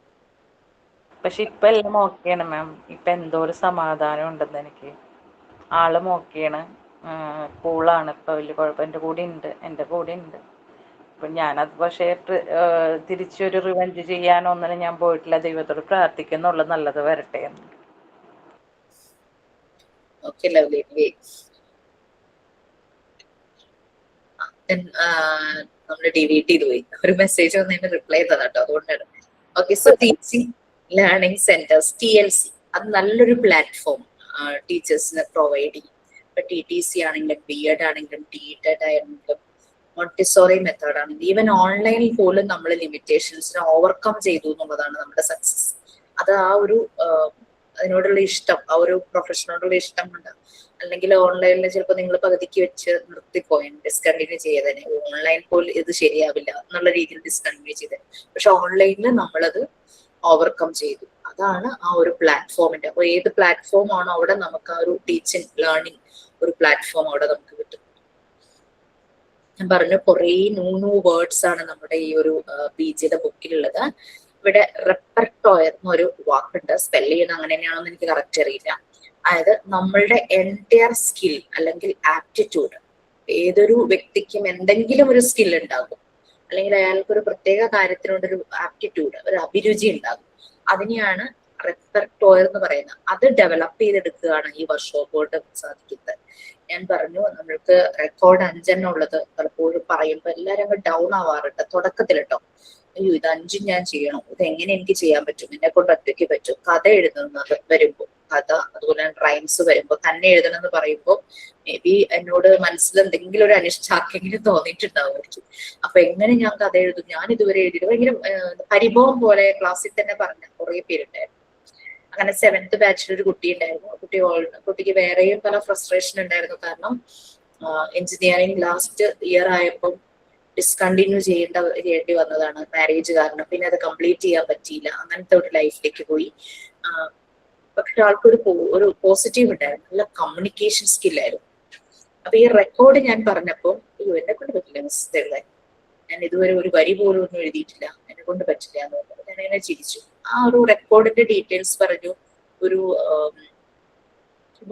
പക്ഷെ ഇപ്പൊ എല്ലാം ഓക്കെയാണ് മാം. ഇപ്പൊ എന്തോ ഒരു സമാധാനം ഉണ്ടെന്ന് എനിക്ക്. ആളും ഓക്കെയാണ്, കൂളാണ്. ഇപ്പൊ വലിയ കുഴപ്പം. എൻ്റെ കൂടെ ഉണ്ട്. അപ്പം ഞാനത് പക്ഷേ തിരിച്ചൊരു റിവെഞ്ച് ചെയ്യാനോ ഒന്നിനും ഞാൻ പോയിട്ടില്ല. ദൈവത്തോട് പ്രാർത്ഥിക്കുന്നുള്ളത് നല്ലത് വരട്ടെ എന്ന്. Okay lovely. നമ്മള് ഡിലീറ്റ് ചെയ്ത് പോയി. ഒരു മെസ്സേജ് വന്നതിന് റിപ്ലൈ ചെയ്തതാ കേട്ടോ, അതുകൊണ്ടാണ്. Okay, so teaching learning centres TLC അത് നല്ലൊരു പ്ലാറ്റ്ഫോം ടീച്ചേഴ്സിന് പ്രൊവൈഡ് ചെയ്യും. ഇപ്പൊ TTC ആണെങ്കിലും BEd ആണെങ്കിലും TED ആണെങ്കിലും മോണ്ടിസോറി മെത്തേഡ് ആണെങ്കിലും ഈവൻ ഓൺലൈനിൽ പോലും നമ്മൾ ലിമിറ്റേഷൻസിനെ ഓവർകം ചെയ്തു എന്നുള്ളതാണ് നമ്മുടെ സക്സസ്. അത് ആ ഒരു അതിനോടുള്ള ഇഷ്ടം, ആ ഒരു പ്രൊഫഷനോടുള്ള ഇഷ്ടം കൊണ്ട്. അല്ലെങ്കിൽ ഓൺലൈനിൽ ചിലപ്പോൾ നിങ്ങൾ പകുതിക്ക് വെച്ച് നിർത്തിപ്പോയി, ഡിസ്കണ്ടിന്യൂ ചെയ്തതിന്. ഓൺലൈൻ പോലും ഇത് ശരിയാവില്ല എന്നുള്ള രീതിയിൽ ഡിസ്കണ്ടിന്യൂ ചെയ്തത്. പക്ഷെ ഓൺലൈനിൽ നമ്മളത് ഓവർകം ചെയ്തു. അതാണ് ആ ഒരു പ്ലാറ്റ്ഫോമിന്റെ. അപ്പൊ ഏത് പ്ലാറ്റ്ഫോം ആണോ അവിടെ നമുക്ക് ആ ഒരു ടീച്ചിങ് ലേണിംഗ് ഒരു പ്ലാറ്റ്ഫോം അവിടെ നമുക്ക് കിട്ടും. ഞാൻ പറഞ്ഞു കുറേ ന്യൂ വേർഡ്സ് ആണ് നമ്മുടെ ഈ ഒരു PGയുടെ ബുക്കിലുള്ളത്. ഇവിടെ റെപ്പർട്ടോയർ എന്നൊരു വാക്കുണ്ട്, സ്പെല് ചെയ്യുന്നത് അങ്ങനെ തന്നെയാണെന്ന് എനിക്ക് കറക്റ്റ് അറിയില്ല. അതായത് നമ്മളുടെ എൻറ്റയർ സ്കിൽ അല്ലെങ്കിൽ ആപ്റ്റിറ്റ്യൂഡ്. ഏതൊരു വ്യക്തിക്കും എന്തെങ്കിലും ഒരു സ്കിൽ ഉണ്ടാകും, അല്ലെങ്കിൽ അയാൾക്ക് ഒരു പ്രത്യേക കാര്യത്തിനോടൊരു ആപ്റ്റിറ്റ്യൂഡ്, ഒരു അഭിരുചി ഉണ്ടാകും. അതിനെയാണ് റെപ്പർട്ടോയർ എന്ന് പറയുന്നത്. അത് ഡെവലപ്പ് ചെയ്തെടുക്കുകയാണ് ഈ വർക്ക്ഷോപ്പ് കൊണ്ട് സാധിക്കുന്നത്. ഞാൻ പറഞ്ഞു നമ്മൾക്ക് റെക്കോർഡ് 5 ഉള്ളത് പലപ്പോഴും പറയുമ്പോൾ എല്ലാവരും അങ്ങ് ഡൗൺ ആവാറുണ്ട് തുടക്കത്തിൽ കേട്ടോ. അയ്യോ ഇത് 5 ഞാൻ ചെയ്യണം, ഇത് എങ്ങനെ എനിക്ക് ചെയ്യാൻ പറ്റും, എന്നെ കൊണ്ട് ഒറ്റയ്ക്ക് പറ്റും. കഥ എഴുതുന്നത് വരുമ്പോൾ, കഥ അതുപോലെ റൈംസ് വരുമ്പോൾ, തന്നെ എഴുതണം എന്ന് പറയുമ്പോൾ മേ ബി എന്നോട് മനസ്സിൽ എന്തെങ്കിലും ഒരു അനിഷ്ടാർക്കെങ്കിലും തോന്നിയിട്ടുണ്ടാവുമായിരിക്കും. അപ്പൊ എങ്ങനെ ഞാൻ കഥ എഴുതും, ഞാൻ ഇതുവരെ എഴുതിയിട്ട് ഭയങ്കര പരിഭവം പോലെ ക്ലാസ്സിൽ തന്നെ പറഞ്ഞ കുറെ പേരുണ്ടായിരുന്നു. അങ്ങനെ 7th ബാച്ചിൽ ഒരു കുട്ടി ഉണ്ടായിരുന്നു. കുട്ടിക്ക് വേറെയും പല ഫ്രസ്ട്രേഷൻ ഉണ്ടായിരുന്നു. കാരണം എഞ്ചിനീയറിംഗ് ലാസ്റ്റ് ഇയർ ആയപ്പോൾ ഡിസ്കണ്ടിന്യൂ ചെയ്യേണ്ടി വന്നതാണ് മാരേജ് കാരണം. പിന്നെ അത് കംപ്ലീറ്റ് ചെയ്യാൻ പറ്റിയില്ല, അങ്ങനത്തെ ഒരു ലൈഫിലേക്ക് പോയി. പക്ഷെ ആൾക്കൊരു പോസിറ്റീവ് ഉണ്ടായിരുന്നു, നല്ല കമ്മ്യൂണിക്കേഷൻ സ്കില്ലായിരുന്നു. അപ്പൊ ഈ റെക്കോർഡ് ഞാൻ പറഞ്ഞപ്പോൾ അയ്യോ എന്നെ കൊണ്ട് പറ്റില്ല മിസ് എഴുതാൻ, ഞാൻ ഇതുവരെ ഒരു വരി പോലും ഒന്നും എഴുതിയിട്ടില്ല, എന്നെ കൊണ്ട് പറ്റില്ല എന്ന് പറഞ്ഞു. ഞാൻ അങ്ങനെ ചിരിച്ചു. ആ ഒരു റെക്കോർഡിന്റെ ഡീറ്റെയിൽസ് പറഞ്ഞു. ഒരു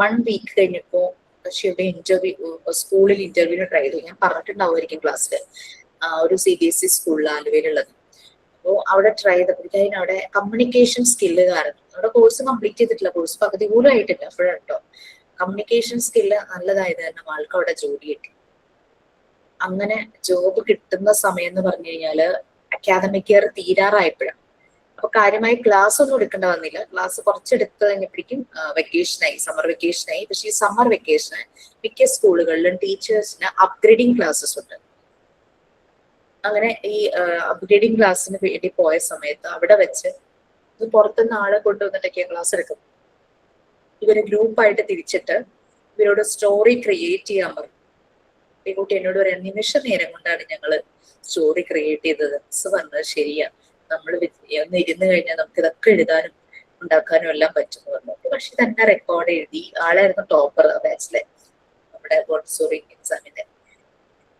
1 വീക്ക് കഴിഞ്ഞപ്പോ ഷീയുടെ ഇന്റർവ്യൂ, സ്കൂളിൽ ഇന്റർവ്യൂവിന് ട്രൈ ചെയ്തു. ഞാൻ പറഞ്ഞിട്ടുണ്ടാവുമായിരിക്കും ക്ലാസ്സിൽ, ഒരു CBSE സ്കൂളിൽ ആലുവയിലുള്ളത്. അപ്പോൾ അവിടെ ട്രൈ ചെയ്തപ്പോഴത്തേക്കും അവിടെ കമ്മ്യൂണിക്കേഷൻ സ്കില്ല് കാരണം, അവിടെ കോഴ്സ് കംപ്ലീറ്റ് ചെയ്തിട്ടില്ല, കോഴ്സ് പകുതി പോലും ആയിട്ടില്ല അപ്പോഴാട്ടോ. കമ്മ്യൂണിക്കേഷൻ സ്കില്ല് നല്ലതായത് കാരണം ആൾക്ക് അവിടെ ജോലി കിട്ടി. അങ്ങനെ ജോബ് കിട്ടുന്ന സമയം എന്ന് പറഞ്ഞു കഴിഞ്ഞാല് അക്കാദമിക് ഇയർ തീരാറായപ്പോഴാണ്. അപ്പൊ കാര്യമായി ക്ലാസ് ഒന്നും എടുക്കേണ്ട വന്നില്ല. ക്ലാസ് കുറച്ചെടുത്ത് കഴിഞ്ഞപ്പോഴേക്കും വെക്കേഷനായി, സമ്മർ വെക്കേഷനായി. പക്ഷെ ഈ സമ്മർ വെക്കേഷന് മിക്ക സ്കൂളുകളിലും ടീച്ചേഴ്സിന് അപ്ഗ്രേഡിങ് ക്ലാസ്സസ് ഉണ്ട്. അങ്ങനെ ഈ അപ്ഗ്രേഡിങ് ക്ലാസ്സിന് വേണ്ടി പോയ സമയത്ത് അവിടെ വെച്ച് ഇത് പുറത്തുനിന്ന് ആളെ കൊണ്ടുവന്നിട്ടൊക്കെയാണ് ക്ലാസ് എടുക്കുന്നത്. ഇവര് ഗ്രൂപ്പായിട്ട് തിരിച്ചിട്ട് ഇവരോട് സ്റ്റോറി ക്രിയേറ്റ് ചെയ്യാൻ പറഞ്ഞു. ഈ കുട്ടി എന്നോട് പറയാം, നിമിഷ നേരം കൊണ്ടാണ് ഞങ്ങള് സ്റ്റോറി ക്രിയേറ്റ് ചെയ്തത്. മിസ് പറഞ്ഞത് ശരിയാ, നമ്മൾ ഒന്ന് ഇരുന്ന് കഴിഞ്ഞാൽ നമുക്ക് ഇതൊക്കെ എഴുതാനും ഉണ്ടാക്കാനും എല്ലാം പറ്റുമെന്ന് പറഞ്ഞു. പക്ഷെ തന്നെ റെക്കോർഡ് എഴുതി. ആളായിരുന്നു ടോപ്പർ ബാച്ചിലെ നമ്മുടെ മോണ്ടിസോറി എക്സാമിന്റെ.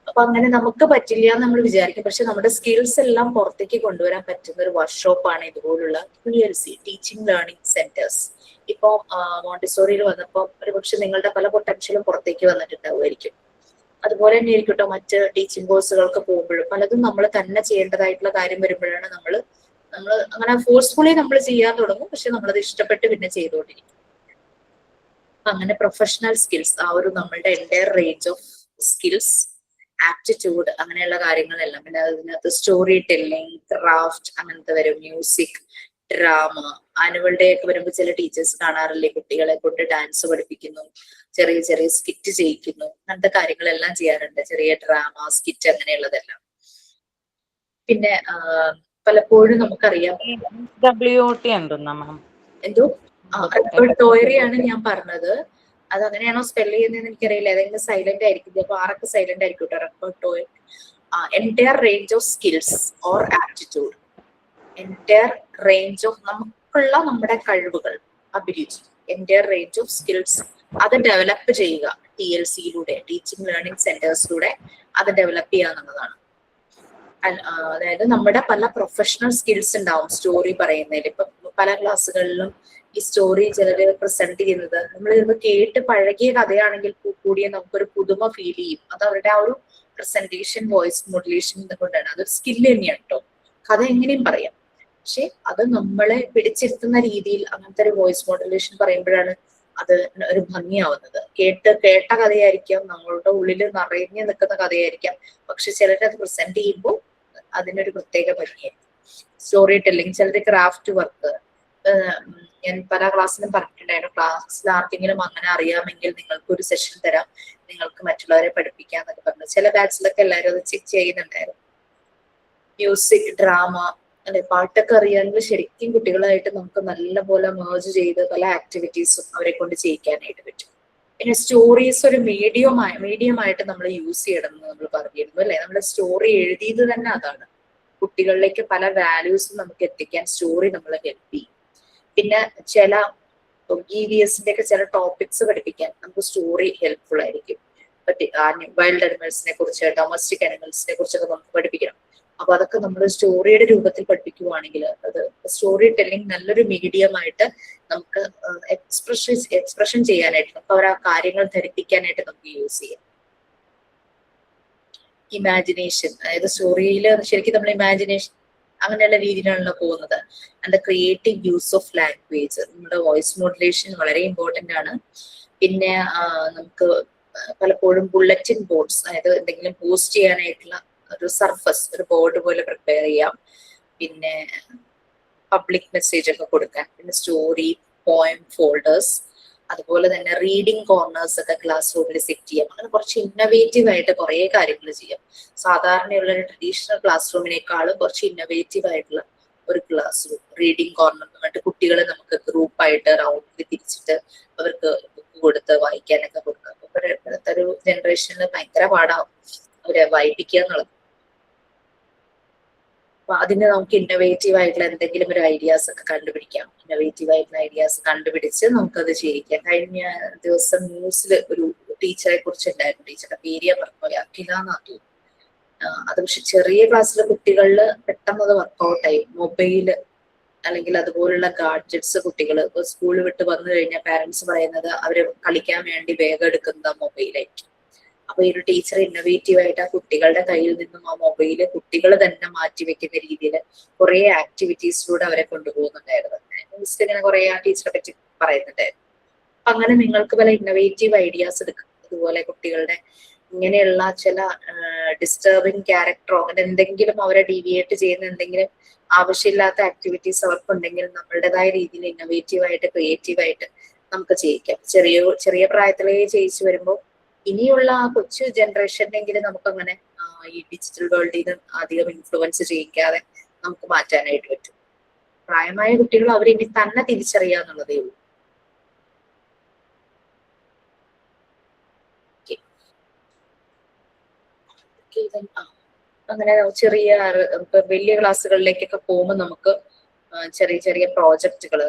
അപ്പൊ അങ്ങനെ നമുക്ക് പറ്റില്ല എന്ന് നമ്മൾ വിചാരിക്കും. പക്ഷെ നമ്മുടെ സ്കിൽസ് എല്ലാം പുറത്തേക്ക് കൊണ്ടുവരാൻ പറ്റുന്ന ഒരു വർക്ക്ഷോപ്പാണ് ഇതുപോലുള്ള TLC ടീച്ചിങ് ലേണിംഗ് സെന്റേഴ്സ്. ഇപ്പൊ മോണ്ടിസോറിയിൽ വന്നപ്പോൾ ഒരുപക്ഷെ നിങ്ങളുടെ പല പൊട്ടൻഷ്യലും പുറത്തേക്ക് വന്നിട്ടുണ്ടാവുമായിരിക്കും. അതുപോലെ തന്നെ ആയിരിക്കട്ടോ മറ്റ് ടീച്ചിങ് കോഴ്സുകൾക്ക് പോകുമ്പോഴും പലതും നമ്മൾ തന്നെ ചെയ്യേണ്ടതായിട്ടുള്ള കാര്യം വരുമ്പോഴാണ് നമ്മൾ അങ്ങനെ ഫോഴ്സ്ഫുള്ളി നമ്മൾ ചെയ്യാൻ തുടങ്ങും. പക്ഷെ നമ്മളത് ഇഷ്ടപ്പെട്ട് പിന്നെ ചെയ്തുകൊണ്ടിരിക്കും. അങ്ങനെ പ്രൊഫഷണൽ സ്കിൽസ്, ആ ഒരു നമ്മളുടെ entire range of skills, aptitude, അങ്ങനെയുള്ള കാര്യങ്ങളെല്ലാം. പിന്നെ അതിനകത്ത് സ്റ്റോറി ടെല്ലിംഗ്, ക്രാഫ്റ്റ് അങ്ങനത്തെ വരും, മ്യൂസിക്, ഡ്രാമ. ആനുവൽ ഡേ ഒക്കെ വരുമ്പോൾ ചില ടീച്ചേഴ്സ് കാണാറില്ലേ, കുട്ടികളെ കൊണ്ട് ഡാൻസ് പഠിപ്പിക്കുന്നു, ചെറിയ ചെറിയ സ്കിറ്റ് ചെയ്യിക്കുന്നു, അങ്ങനത്തെ കാര്യങ്ങളെല്ലാം ചെയ്യാറുണ്ട്. ചെറിയ ഡ്രാമ, സ്കിറ്റ് അങ്ങനെയുള്ളതെല്ലാം. പിന്നെ പലപ്പോഴും നമുക്കറിയാം WOT ഉണ്ടെന്നാ മാം. എന്തോ റെപ്പർട്ടോയറിയാണ് ഞാൻ പറഞ്ഞത്. അത് അങ്ങനെയാണോ സ്പെൽ ചെയ്യുന്നതെന്ന് എനിക്കറിയില്ല. ഏതെങ്കിലും സൈലന്റ് ആയിരിക്കും, അപ്പൊ ആരൊക്കെ സൈലന്റ് ആയിരിക്കും കേട്ടോ. Repertoire entire range of skills or aptitude, entire range of നമുക്കുള്ള നമ്മുടെ കഴിവുകൾ, അഭിരുചി, എൻറ്റയർ റേഞ്ച് ഓഫ് സ്കിൽസ് അത് ഡെവലപ്പ് ചെയ്യുക. TLCയിലൂടെ, ടീച്ചിങ് ലേണിംഗ് സെന്റേഴ്സിലൂടെ അത് ഡെവലപ്പ് ചെയ്യുക എന്നുള്ളതാണ്. അതായത് നമ്മുടെ പല പ്രൊഫഷണൽ സ്കിൽസ് ഉണ്ടാവും സ്റ്റോറി പറയുന്നതിൽ. ഇപ്പൊ പല ക്ലാസ്സുകളിലും ഈ സ്റ്റോറി ചിലര് പ്രസന്റ് ചെയ്യുന്നത് നമ്മൾ ഇരുന്ന് കേട്ട് പഴകിയ കഥയാണെങ്കിൽ കൂടിയ നമുക്കൊരു പുതുമ ഫീൽ ചെയ്യും. അത് അവരുടെ ആ ഒരു പ്രസന്റേഷൻ, വോയിസ് മോഡുലേഷൻ കൊണ്ടാണ്. അതൊരു സ്കില്ല് തന്നെയാണ് കേട്ടോ. കഥ എങ്ങനെയും പറയാം, പക്ഷെ അത് നമ്മളെ പിടിച്ചിരുത്തുന്ന രീതിയിൽ അങ്ങനത്തെ ഒരു വോയിസ് മോഡുലേഷൻ പറയുമ്പോഴാണ് അത് ഒരു ഭംഗിയാവുന്നത്. കേട്ട കഥയായിരിക്കാം, നമ്മളുടെ ഉള്ളിൽ നിറഞ്ഞു നിൽക്കുന്ന കഥയായിരിക്കാം, പക്ഷെ ചിലരത് പ്രസന്റ് ചെയ്യുമ്പോൾ അതിനൊരു പ്രത്യേക ഭംഗിയായിരിക്കും. സ്റ്റോറി ടെല്ലിങ്, ചിലര് ക്രാഫ്റ്റ് വർക്ക്. ഞാൻ പല ക്ലാസ്സിലും പറഞ്ഞിട്ടുണ്ടായിരുന്നു, ക്ലാസ്സിൽ ആർക്കെങ്കിലും അങ്ങനെ അറിയാമെങ്കിൽ നിങ്ങൾക്ക് ഒരു സെഷൻ തരാം, നിങ്ങൾക്ക് മറ്റുള്ളവരെ പഠിപ്പിക്കാന്നൊക്കെ പറഞ്ഞു. ചില ബാച്ചിലൊക്കെ എല്ലാവരും അത് ചെക്ക് ചെയ്യുന്നുണ്ടായിരുന്നു. മ്യൂസിക്, ഡ്രാമ, അല്ലെ, പാട്ടൊക്കെ അറിയാമെങ്കിൽ ശരിക്കും കുട്ടികളായിട്ട് നമുക്ക് നല്ലപോലെ മേർജ് ചെയ്ത് പല ആക്ടിവിറ്റീസും അവരെ കൊണ്ട് ചെയ്യിക്കാനായിട്ട് പറ്റും. പിന്നെ സ്റ്റോറീസ് ഒരു മീഡിയമായിട്ട് നമ്മൾ യൂസ് ചെയ്യണമെന്ന് നമ്മൾ പറഞ്ഞിരുന്നു അല്ലെ. നമ്മുടെ സ്റ്റോറി എഴുതിയത് തന്നെ അതാണ്. കുട്ടികളിലേക്ക് പല വാല്യൂസും നമുക്ക് എത്തിക്കാൻ സ്റ്റോറി നമ്മളെ ഹെൽപ്പ് ചെയ്യും. പിന്നെ ചില EVSന്റെ ഒക്കെ ചില ടോപ്പിക്സ് പഠിപ്പിക്കാൻ നമുക്ക് സ്റ്റോറി ഹെൽപ്ഫുൾ ആയിരിക്കും. വൈൽഡ് അനിമൽസിനെ കുറിച്ച്, ഡൊമസ്റ്റിക് അനിമൽസിനെ കുറിച്ചൊക്കെ നമുക്ക് പഠിപ്പിക്കണം. അപ്പൊ അതൊക്കെ നമ്മൾ സ്റ്റോറിയുടെ രൂപത്തിൽ പഠിപ്പിക്കുവാണെങ്കിൽ അത് സ്റ്റോറി ടെല്ലിംഗ് നല്ലൊരു മീഡിയമായിട്ട് നമുക്ക് എക്സ്പ്രഷൻ ചെയ്യാനായിട്ട്, നമുക്ക് അവർ ആ കാര്യങ്ങൾ ധരിപ്പിക്കാനായിട്ട് നമുക്ക് യൂസ് ചെയ്യാം. ഇമാജിനേഷൻ, അതായത് സ്റ്റോറിയിൽ ശരിക്കും നമ്മൾ ഇമാജിനേഷൻ അങ്ങനെയുള്ള രീതിയിലാണല്ലോ പോകുന്നത്. And creative use of language, നമ്മുടെ വോയിസ് മോഡുലേഷൻ വളരെ ഇമ്പോർട്ടന്റ് ആണ്. പിന്നെ നമുക്ക് പലപ്പോഴും ബുള്ളറ്റിൻ ബോർഡ്സ്, അതായത് എന്തെങ്കിലും പോസ്റ്റ് ചെയ്യാനായിട്ടുള്ള ഒരു സർഫസ്, ഒരു ബോർഡ് പോലെ പ്രിപ്പയർ ചെയ്യാം. പിന്നെ പബ്ലിക് മെസ്സേജ് ഒക്കെ കൊടുക്കാൻ, പിന്നെ സ്റ്റോറി, പോയം ഫോൾഡേഴ്സ്, അതുപോലെ തന്നെ റീഡിംഗ് കോർണേഴ്സ് ഒക്കെ ക്ലാസ് റൂമിൽ സെറ്റ് ചെയ്യാം. അങ്ങനെ കുറച്ച് ഇന്നോവേറ്റീവ് ആയിട്ട് കുറെ കാര്യങ്ങൾ ചെയ്യാം. സാധാരണയുള്ള ഒരു ട്രഡീഷണൽ ക്ലാസ് റൂമിനേക്കാളും കുറച്ച് ഇന്നോവേറ്റീവ് ആയിട്ടുള്ള ഒരു ക്ലാസ് റൂം, റീഡിംഗ് കോർണർ എന്നിട്ട് കുട്ടികളെ നമുക്ക് ഗ്രൂപ്പായിട്ട് റൗണ്ടിൽ തിരിച്ചിട്ട് അവർക്ക് ബുക്ക് കൊടുത്ത് വായിക്കാനൊക്കെ കൊടുക്കാം. ഇപ്പോഴത്തെ ഒരു ജനറേഷനിൽ ഭയങ്കര പാടാവും അവരെ വായിപ്പിക്കുക എന്നുള്ളത്. അപ്പൊ അതിന് നമുക്ക് ഇന്നോവേറ്റീവ് ആയിട്ടുള്ള എന്തെങ്കിലും ഒരു ഐഡിയാസ് ഒക്കെ കണ്ടുപിടിക്കാം. ഇന്നോവേറ്റീവ് ആയിട്ടുള്ള ഐഡിയാസ് കണ്ടുപിടിച്ച് നമുക്കത് ചെയ്യിക്കാം. കഴിഞ്ഞ ദിവസം ന്യൂസിൽ ഒരു ടീച്ചറെ കുറിച്ച് ഉണ്ടായിരുന്നു. ടീച്ചറുടെ പേര് പറഞ്ഞ അഖില എന്നാണ്. അത് പക്ഷെ ചെറിയ ക്ലാസ്സിലെ കുട്ടികളിൽ പെട്ടെന്ന് അത് വർക്കൗട്ടായി. മൊബൈല് അല്ലെങ്കിൽ അതുപോലുള്ള ഗാഡ്ജറ്റ്സ് കുട്ടികൾ സ്കൂൾ വിട്ട് വന്നു കഴിഞ്ഞാൽ പാരന്റ്സ് പറയുന്നത് അവര് കളിക്കാൻ വേണ്ടി വേഗം എടുക്കുന്ന മൊബൈലായിരിക്കും. അപ്പൊ ഈ ഒരു ടീച്ചർ ഇന്നോവേറ്റീവ് ആയിട്ട് ആ കുട്ടികളുടെ കയ്യിൽ നിന്നും ആ മൊബൈല് കുട്ടികൾ തന്നെ മാറ്റിവെക്കുന്ന രീതിയിൽ കുറെ ആക്ടിവിറ്റീസിലൂടെ അവരെ കൊണ്ടുപോകുന്നുണ്ടായിരുന്നു. മിസ് ഇങ്ങനെ കുറെ ആ ടീച്ചറെ പറ്റി പറയുന്നുണ്ടായിരുന്നു. അപ്പൊ അങ്ങനെ നിങ്ങൾക്ക് പല ഇന്നോവേറ്റീവ് ഐഡിയാസ് എടുക്കും. ഇതുപോലെ കുട്ടികളുടെ ഇങ്ങനെയുള്ള ചില ഡിസ്റ്റർബിങ് ക്യാരക്ടറോ അങ്ങനെ എന്തെങ്കിലും അവരെ ഡീവിയേറ്റ് ചെയ്യുന്ന എന്തെങ്കിലും ആവശ്യമില്ലാത്ത ആക്ടിവിറ്റീസ് അവർക്കുണ്ടെങ്കിൽ നമ്മളുടേതായ രീതിയിൽ ഇന്നോവേറ്റീവ് ആയിട്ട് ക്രിയേറ്റീവ് ആയിട്ട് നമുക്ക് ചെയ്യിക്കാം. ചെറിയ പ്രായത്തിലേ ചെയ്യിച്ചു വരുമ്പോൾ ഇനിയുള്ള ആ കൊച്ചു ജനറേഷനെങ്കിലും നമുക്കങ്ങനെ ഈ ഡിജിറ്റൽ വേൾഡിൽ നിന്ന് അധികം ഇൻഫ്ലുവൻസ് ചെയ്യിക്കാതെ നമുക്ക് മാറ്റാനായിട്ട് പറ്റും. പ്രായമായ കുട്ടികൾ അവരിനി തന്നെ തിരിച്ചറിയാന്നുള്ളതേ ഉള്ളൂ. അങ്ങനെ ചെറിയ വലിയ ക്ലാസ്സുകളിലേക്കൊക്കെ പോകുമ്പോൾ നമുക്ക് ചെറിയ ചെറിയ പ്രോജക്റ്റുകള്,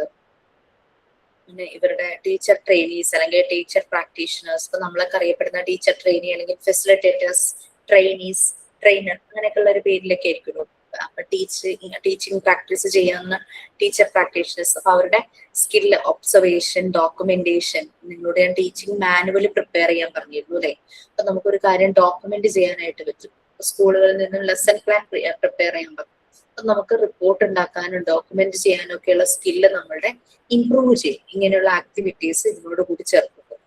പിന്നെ ഇവരുടെ ടീച്ചർ ട്രെയിനീസ് അല്ലെങ്കിൽ ടീച്ചർ പ്രാക്ടീഷണേഴ്സ്, ഇപ്പൊ നമ്മളൊക്കെ അറിയപ്പെടുന്ന ടീച്ചർ ട്രെയിനി അല്ലെങ്കിൽ ഫെസിലിറ്റേറ്റേഴ്സ്, ട്രെയിനീസ്, ട്രെയിനർ അങ്ങനെയൊക്കെയുള്ള ഒരു പേരിലൊക്കെ ആയിരിക്കുമല്ലോ. അപ്പൊ ടീച്ചിങ് പ്രാക്ടീസ് ചെയ്യാവുന്ന ടീച്ചർ പ്രാക്ടീഷണേഴ്സ്. അപ്പൊ അവരുടെ സ്കില്ല്, ഒബ്സർവേഷൻ, ഡോക്യുമെന്റേഷൻ, നിങ്ങളുടെ ഞാൻ ടീച്ചിങ് മാനുവൽ പ്രിപ്പയർ ചെയ്യാൻ പറഞ്ഞിരുന്നു അല്ലെ. അപ്പൊ നമുക്കൊരു കാര്യം ഡോക്യുമെന്റ് ചെയ്യാനായിട്ട് പറ്റും. സ്കൂളുകളിൽ നിന്നും ലെസൺ പ്ലാൻ പ്രിപ്പയർ ചെയ്യാൻ പറ്റും. അപ്പൊ നമുക്ക് റിപ്പോർട്ട് ഉണ്ടാക്കാനും ഡോക്യുമെന്റ് ചെയ്യാനും ഒക്കെയുള്ള സ്കില്ല് നമ്മളുടെ ഇംപ്രൂവ് ചെയ്യും ഇങ്ങനെയുള്ള ആക്ടിവിറ്റീസ് ഇതിനോട് കൂടി ചേർക്കുമ്പോൾ.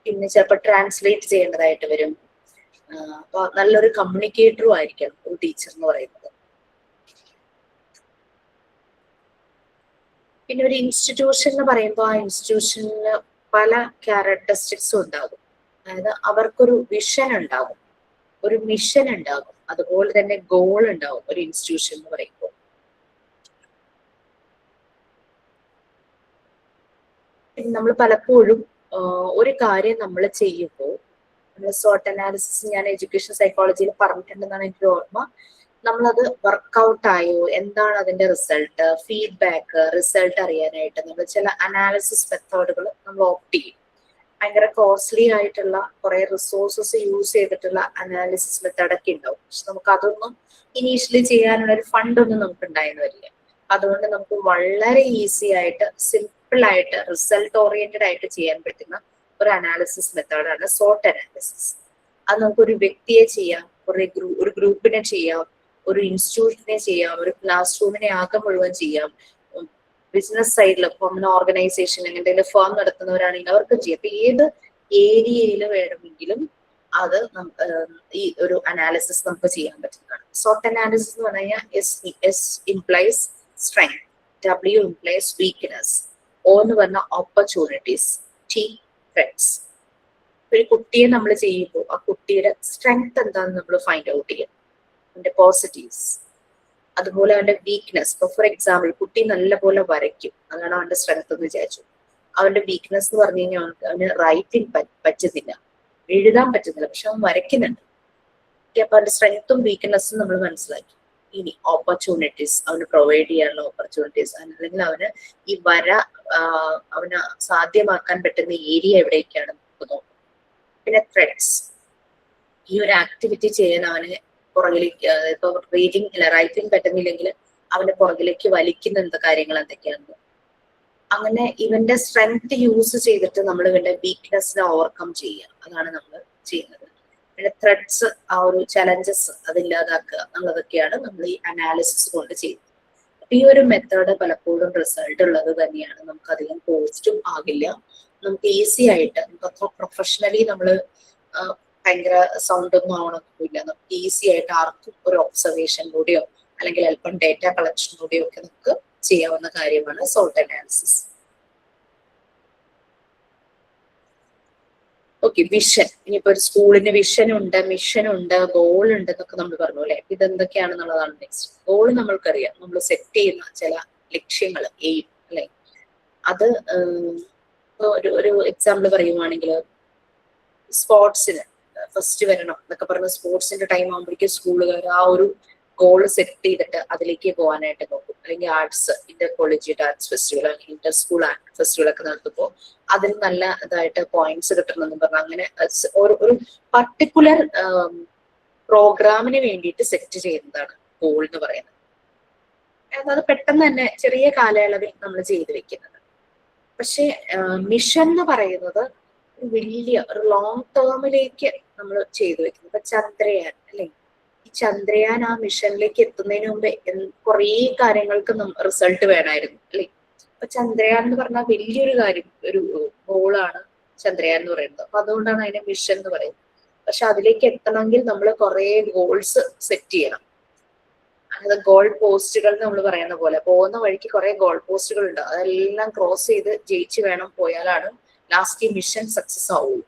പിന്നെ ചിലപ്പോൾ ട്രാൻസ്ലേറ്റ് ചെയ്യേണ്ടതായിട്ട് വരും. അപ്പൊ നല്ലൊരു കമ്മ്യൂണിക്കേറ്ററും ആയിരിക്കണം ഒരു ടീച്ചർ എന്ന് പറയുന്നത്. പിന്നെ ഒരു ഇൻസ്റ്റിറ്റ്യൂഷൻ എന്ന് പറയുമ്പോൾ ആ ഇൻസ്റ്റിറ്റ്യൂഷനിൽ പല ക്യാരക്ടറിസ്റ്റിക്സും ഉണ്ടാകും. അതായത് അവർക്കൊരു വിഷൻ ഉണ്ടാകും, ഒരു മിഷൻ ഉണ്ടാകും, അതുപോലെ തന്നെ ഗോൾ ഉണ്ടാവും ഒരു ഇൻസ്റ്റിറ്റ്യൂഷൻ എന്ന് പറയുമ്പോൾ. നമ്മൾ പലപ്പോഴും ഒരു കാര്യം നമ്മൾ ചെയ്യുമ്പോൾ നമ്മൾ SWOT അനാലിസിസ് ഞാൻ എഡ്യൂക്കേഷൻ സൈക്കോളജിയിൽ പറഞ്ഞിട്ടുണ്ടെന്നാണ് എനിക്ക് ഓർമ്മ. നമ്മളത് വർക്ക്ഔട്ട് ആയോ, എന്താണ് അതിന്റെ റിസൾട്ട്, ഫീഡ്ബാക്ക്, റിസൾട്ട് അറിയാനായിട്ട് നമ്മൾ ചില അനാലിസിസ് മെത്തേഡുകൾ നമ്മൾ ഓപ്റ്റ് ചെയ്യും. ഭയങ്കര കോസ്റ്റ്ലി ആയിട്ടുള്ള കുറെ റിസോഴ്സസ് യൂസ് ചെയ്തിട്ടുള്ള അനാലിസിസ് മെത്തേഡൊക്കെ ഉണ്ടാവും. പക്ഷെ നമുക്ക് അതൊന്നും ഇനീഷ്യലി ചെയ്യാനുള്ള ഒരു ഫണ്ടൊന്നും നമുക്ക് ഉണ്ടായെന്ന് വരില്ല. അതുകൊണ്ട് നമുക്ക് വളരെ ഈസി ആയിട്ട് സിമ്പിൾ ആയിട്ട് റിസൾട്ട് ഓറിയന്റഡ് ആയിട്ട് ചെയ്യാൻ പറ്റുന്ന ഒരു അനാലിസിസ് മെത്തേഡാണ് SWOT അനാലിസിസ്. അത് നമുക്കൊരു വ്യക്തിയെ ചെയ്യാം, ഒരു ഗ്രൂപ്പിനെ ചെയ്യാം, ഒരു ഇൻസ്റ്റിറ്റ്യൂഷനെ ചെയ്യാം, ഒരു ക്ലാസ് റൂമിനെ ആകെ മുഴുവൻ ചെയ്യാം. ബിസിനസ് സൈഡിൽ ഇപ്പം ഓർഗനൈസേഷൻ എന്തെങ്കിലും ഫേം നടത്തുന്നവരാണെങ്കിൽ അവർക്ക് ചെയ്യാം. അപ്പൊ ഏത് ഏരിയയിൽ വേണമെങ്കിലും അത് ഈ ഒരു അനാലിസിസ് നമുക്ക് ചെയ്യാൻ പറ്റുന്നതാണ്. SWOT അനാലിസിസ് എന്ന് പറഞ്ഞാൽ S implies strength, W implies weakness, O എന്ന് പറഞ്ഞാൽ opportunities, T threats. ഒരു കുട്ടിയെ നമ്മൾ ചെയ്യുമ്പോൾ ആ കുട്ടിയുടെ സ്ട്രെങ്ത് എന്താണെന്ന് നമ്മൾ ഫൈൻഡ് ഔട്ട് ചെയ്യും, അവന്റെ പോസിറ്റീവ്സ്, അതുപോലെ അവന്റെ വീക്ക്നെസ്. ഇപ്പൊ ഫോർ എക്സാമ്പിൾ കുട്ടി നല്ലപോലെ വരയ്ക്കും, അതാണ് അവന്റെ സ്ട്രെങ്ത് എന്ന് വിചാരിച്ചു. അവന്റെ വീക്ക്നെസ് എന്ന് പറഞ്ഞു കഴിഞ്ഞാൽ അവന് റൈറ്റിംഗ് പറ്റുന്നില്ല, എഴുതാൻ പറ്റുന്നില്ല, പക്ഷെ അവൻ വരയ്ക്കുന്നുണ്ട്. അപ്പൊ അവന്റെ സ്ട്രെങ്ത്തും വീക്ക്നെസ്സും നമ്മൾ മനസ്സിലാക്കി. ഇനി ഓപ്പർച്യൂണിറ്റീസ്, അവന് പ്രൊവൈഡ് ചെയ്യാനുള്ള ഓപ്പർച്യൂണിറ്റീസ്, അല്ലെങ്കിൽ അവന് ഈ വര അവന് സാധ്യമാക്കാൻ പറ്റുന്ന ഏരിയ എവിടേക്കാണ് നമുക്ക് നോക്കും. പിന്നെ ത്രെഡ്സ്, ഈ ഒരു ആക്ടിവിറ്റി ചെയ്യാൻ അവന് പുറകിലേക്ക്, ഇപ്പൊ റൈറ്റിംഗ് പറ്റുന്നില്ലെങ്കിൽ അവന്റെ പുറകിലേക്ക് വലിക്കുന്ന എന്ത് കാര്യങ്ങൾ എന്തൊക്കെയാണ്. അങ്ങനെ ഇവന്റെ സ്ട്രെങ്ത് യൂസ് ചെയ്തിട്ട് നമ്മൾ ഇവന്റെ വീക്ക്നെസ്സിനെ ഓവർകം ചെയ്യുക, അതാണ് നമ്മൾ ചെയ്യുന്നത്. പിന്നെ ത്രെഡ്സ്, ആ ഒരു ചലഞ്ചസ് അതില്ലാതാക്കുക എന്നുള്ളതൊക്കെയാണ് നമ്മൾ ഈ അനാലിസിസ് കൊണ്ട് ചെയ്യുന്നത്. ഈ ഒരു മെത്തേഡ് പലപ്പോഴും റിസൾട്ട് ഉള്ളത് തന്നെയാണ്. നമുക്ക് അധികം കോസ്റ്റും ആകില്ല, നമുക്ക് ഈസി ആയിട്ട്, നമുക്ക് അത്ര പ്രൊഫഷണലി നമ്മൾ ഭയങ്കര സൗണ്ട് ഒന്നും ആവണമൊന്നുമില്ല. നമുക്ക് ഈസി ആയിട്ട് ആർക്കും ഒരു ഒബ്സർവേഷനിലൂടെയോ അല്ലെങ്കിൽ അല്പം ഡേറ്റ കളക്ഷനിലൂടെയോ ഒക്കെ നമുക്ക് ചെയ്യാവുന്ന കാര്യമാണ് SWOT അനാലിസിസ്. Okay, vision. ഇനിയിപ്പോ ഒരു സ്കൂളിന് വിഷൻ ഉണ്ട്, മിഷൻ ഉണ്ട്, ഗോൾ ഉണ്ട് എന്നൊക്കെ നമ്മൾ പറഞ്ഞു അല്ലെ. ഇതെന്തൊക്കെയാണെന്നുള്ളതാണ് നെക്സ്റ്റ്. ഗോൾ നമ്മൾക്കറിയാം, നമ്മൾ സെറ്റ് ചെയ്യുന്ന ചില ലക്ഷ്യങ്ങൾ, എയിം അല്ലെ. അത് ഒരു എക്സാമ്പിൾ പറയുവാണെങ്കിൽ സ്പോർട്സിന് ഫസ്റ്റ് വരണം എന്നൊക്കെ പറഞ്ഞ സ്പോർട്സിന്റെ ടൈം ആകുമ്പോഴേക്കും സ്കൂളുകാർ ആ ഒരു ഗോൾ സെറ്റ് ചെയ്തിട്ട് അതിലേക്ക് പോകാനായിട്ട് നോക്കും. അല്ലെങ്കിൽ arts, Inter collegiate arts festival, അല്ലെങ്കിൽ ഇന്റർ സ്കൂൾ ആർട്ട് ഫെസ്റ്റിവൽ ഒക്കെ നടത്തുമ്പോൾ അതിന് നല്ല ഇതായിട്ട് പോയിന്റ്സ് കിട്ടണമെന്ന് പറഞ്ഞാൽ അങ്ങനെ ഒരു പർട്ടിക്കുലർ പ്രോഗ്രാമിന് വേണ്ടിയിട്ട് സെറ്റ് ചെയ്യുന്നതാണ് ഗോൾ എന്ന് പറയുന്നത്. അത് പെട്ടെന്ന് തന്നെ ചെറിയ കാലയളവിൽ നമ്മൾ ചെയ്തു വെക്കുന്നത്. പക്ഷെ മിഷൻ എന്ന് പറയുന്നത് വലിയ ഒരു ലോങ് ടേമിലേക്ക് നമ്മൾ ചെയ്തു വെക്കുന്നത്. ഇപ്പൊ ചന്ദ്രയാൻ അല്ലെ, ഈ ചന്ദ്രയാൻ ആ മിഷനിലേക്ക് എത്തുന്നതിന് മുമ്പ് കുറേ കാര്യങ്ങൾക്ക് റിസൾട്ട് വേണമായിരുന്നു അല്ലെ. അപ്പൊ ചന്ദ്രയാൻ എന്ന് പറഞ്ഞാൽ വലിയൊരു കാര്യം, ഒരു ഗോളാണ് ചന്ദ്രയാൻ എന്ന് പറയുന്നത്. അപ്പൊ അതുകൊണ്ടാണ് അതിനെ മിഷൻ എന്ന് പറയുന്നത്. പക്ഷെ അതിലേക്ക് എത്തണമെങ്കിൽ നമ്മൾ കുറെ ഗോൾസ് സെറ്റ് ചെയ്യണം. അതായത് ഗോൾ പോസ്റ്റുകൾ നമ്മൾ പറയുന്ന പോലെ പോകുന്ന വഴിക്ക് കുറെ ഗോൾ പോസ്റ്റുകൾ ഉണ്ട്, അതെല്ലാം ക്രോസ് ചെയ്ത് ജയിച്ച് വേണം പോയാലാണ് ലാസ്റ്റ് ഈ മിഷൻ സക്സസ് ആവുള്ളൂ.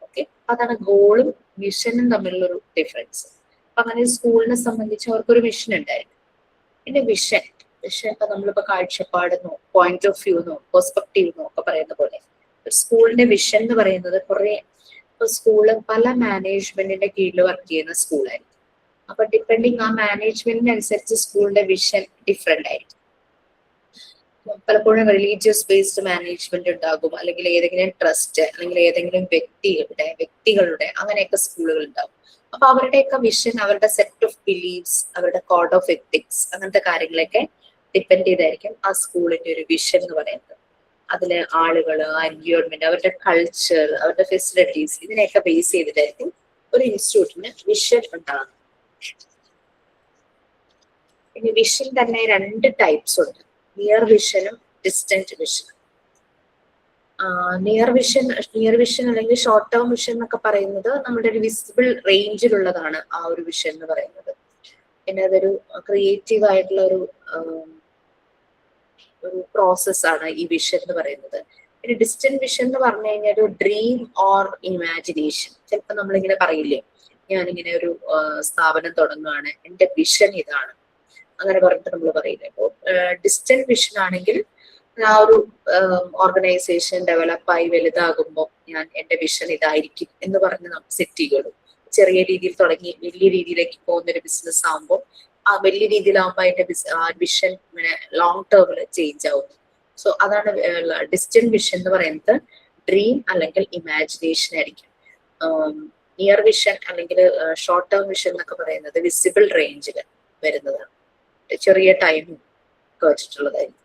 ഓക്കെ, അതാണ് ഗോളും മിഷനും തമ്മിലുള്ളൊരു ഡിഫറൻസ്. അപ്പൊ അങ്ങനെ സ്കൂളിനെ സംബന്ധിച്ച് അവർക്കൊരു മിഷൻ ഉണ്ടായിരുന്നു. പിന്നെ വിഷൻ ഇപ്പൊ നമ്മളിപ്പോ കാഴ്ചപ്പാടെന്നോ പോയിന്റ് ഓഫ് വ്യൂ എന്നോ പെർസ്പെക്റ്റീവ് എന്നോ ഒക്കെ പറയുന്ന പോലെ സ്കൂളിന്റെ വിഷൻ എന്ന് പറയുന്നത് കുറെ, ഇപ്പൊ സ്കൂള് പല മാനേജ്മെന്റിന്റെ കീഴിൽ വർക്ക് ചെയ്യുന്ന സ്കൂളായിരിക്കും. അപ്പൊ ഡിപ്പെൻഡിങ് ആ മാനേജ്മെന്റിനനുസരിച്ച് സ്കൂളിന്റെ വിഷൻ ഡിഫറെന്റ് ആയിരിക്കും. പലപ്പോഴും റിലീജിയസ് ബേസ്ഡ് മാനേജ്മെന്റ് ഉണ്ടാകും, അല്ലെങ്കിൽ ഏതെങ്കിലും ട്രസ്റ്റ്, അല്ലെങ്കിൽ ഏതെങ്കിലും വ്യക്തികളുടെ അങ്ങനെയൊക്കെ സ്കൂളുകൾ ഉണ്ടാകും. അപ്പൊ അവരുടെയൊക്കെ വിഷൻ, അവരുടെ സെറ്റ് ഓഫ് ബിലീഫ്സ്, അവരുടെ കോഡ് ഓഫ് എത്തിക്സ്, അങ്ങനത്തെ കാര്യങ്ങളൊക്കെ ഡിപ്പെൻഡ് ചെയ്തായിരിക്കും ആ സ്കൂളിന്റെ ഒരു വിഷൻ എന്ന് പറയുന്നത്. അതില് ആളുകള്, എൻവയോൺമെന്റ്, അവരുടെ കൾച്ചർ, അവരുടെ ഫെസിലിറ്റീസ്, ഇതിനെയൊക്കെ ബേസ് ചെയ്തിട്ടായിരിക്കും ഒരു ഇൻസ്റ്റിറ്റ്യൂട്ടിന് വിഷൻ ഉണ്ടാകുന്നത്. ഇനി വിഷൻ തന്നെ 2 ടൈപ്സ് ഉണ്ട്, നിയർ വിഷനും ഡിസ്റ്റന്റ് വിഷനും. നിയർ വിഷൻ അല്ലെങ്കിൽ ഷോർട്ട് ടേം വിഷൻ എന്നൊക്കെ പറയുന്നത് നമ്മുടെ ഒരു വിസിബിൾ റേഞ്ചിലുള്ളതാണ് ആ ഒരു വിഷൻ എന്ന് പറയുന്നത്. പിന്നെ അതൊരു ക്രിയേറ്റീവ് ആയിട്ടുള്ള ഒരു പ്രോസസ്സാണ് ഈ വിഷൻ എന്ന് പറയുന്നത്. പിന്നെ ഡിസ്റ്റന്റ് വിഷൻ എന്ന് പറഞ്ഞു കഴിഞ്ഞാൽ ഒരു ഡ്രീം ഓർ ഇമാജിനേഷൻ. ചിലപ്പോൾ നമ്മളിങ്ങനെ പറയില്ലേ, ഞാനിങ്ങനെ ഒരു സ്ഥാപനം തുടങ്ങുകയാണ്, എന്റെ വിഷൻ ഇതാണ്, അങ്ങനെ പറഞ്ഞിട്ട് നമ്മൾ പറയില്ലേ. അപ്പോൾ ഡിസ്റ്റന്റ് വിഷൻ ആണെങ്കിൽ ആ ഒരു ഓർഗനൈസേഷൻ ഡെവലപ്പായി വലുതാകുമ്പോൾ എന്റെ വിഷൻ ഇതായിരിക്കും എന്ന് പറഞ്ഞ് നമുക്ക് സെറ്റ് ചെയ്യുള്ളൂ. ചെറിയ രീതിയിൽ തുടങ്ങി വലിയ രീതിയിലേക്ക് പോകുന്ന ഒരു ബിസിനസ് ആകുമ്പോൾ ആ വലിയ രീതിയിലാകുമ്പോൾ അതിന്റെ വിഷൻ ഇങ്ങനെ ലോങ് ടേമിൽ ചേഞ്ച് ആവുന്നു. സോ അതാണ് ഡിസ്റ്റന്റ് വിഷൻ എന്ന് പറയുന്നത്. ഡ്രീം അല്ലെങ്കിൽ ഇമാജിനേഷൻ ആയിരിക്കും. നിയർ വിഷൻ അല്ലെങ്കിൽ ഷോർട്ട് ടേം വിഷൻ എന്നൊക്കെ പറയുന്നത് വിസിബിൾ റേഞ്ചിൽ വരുന്നതാണ്, ചെറിയ ടൈം വെച്ചിട്ടുള്ളതായിരിക്കും.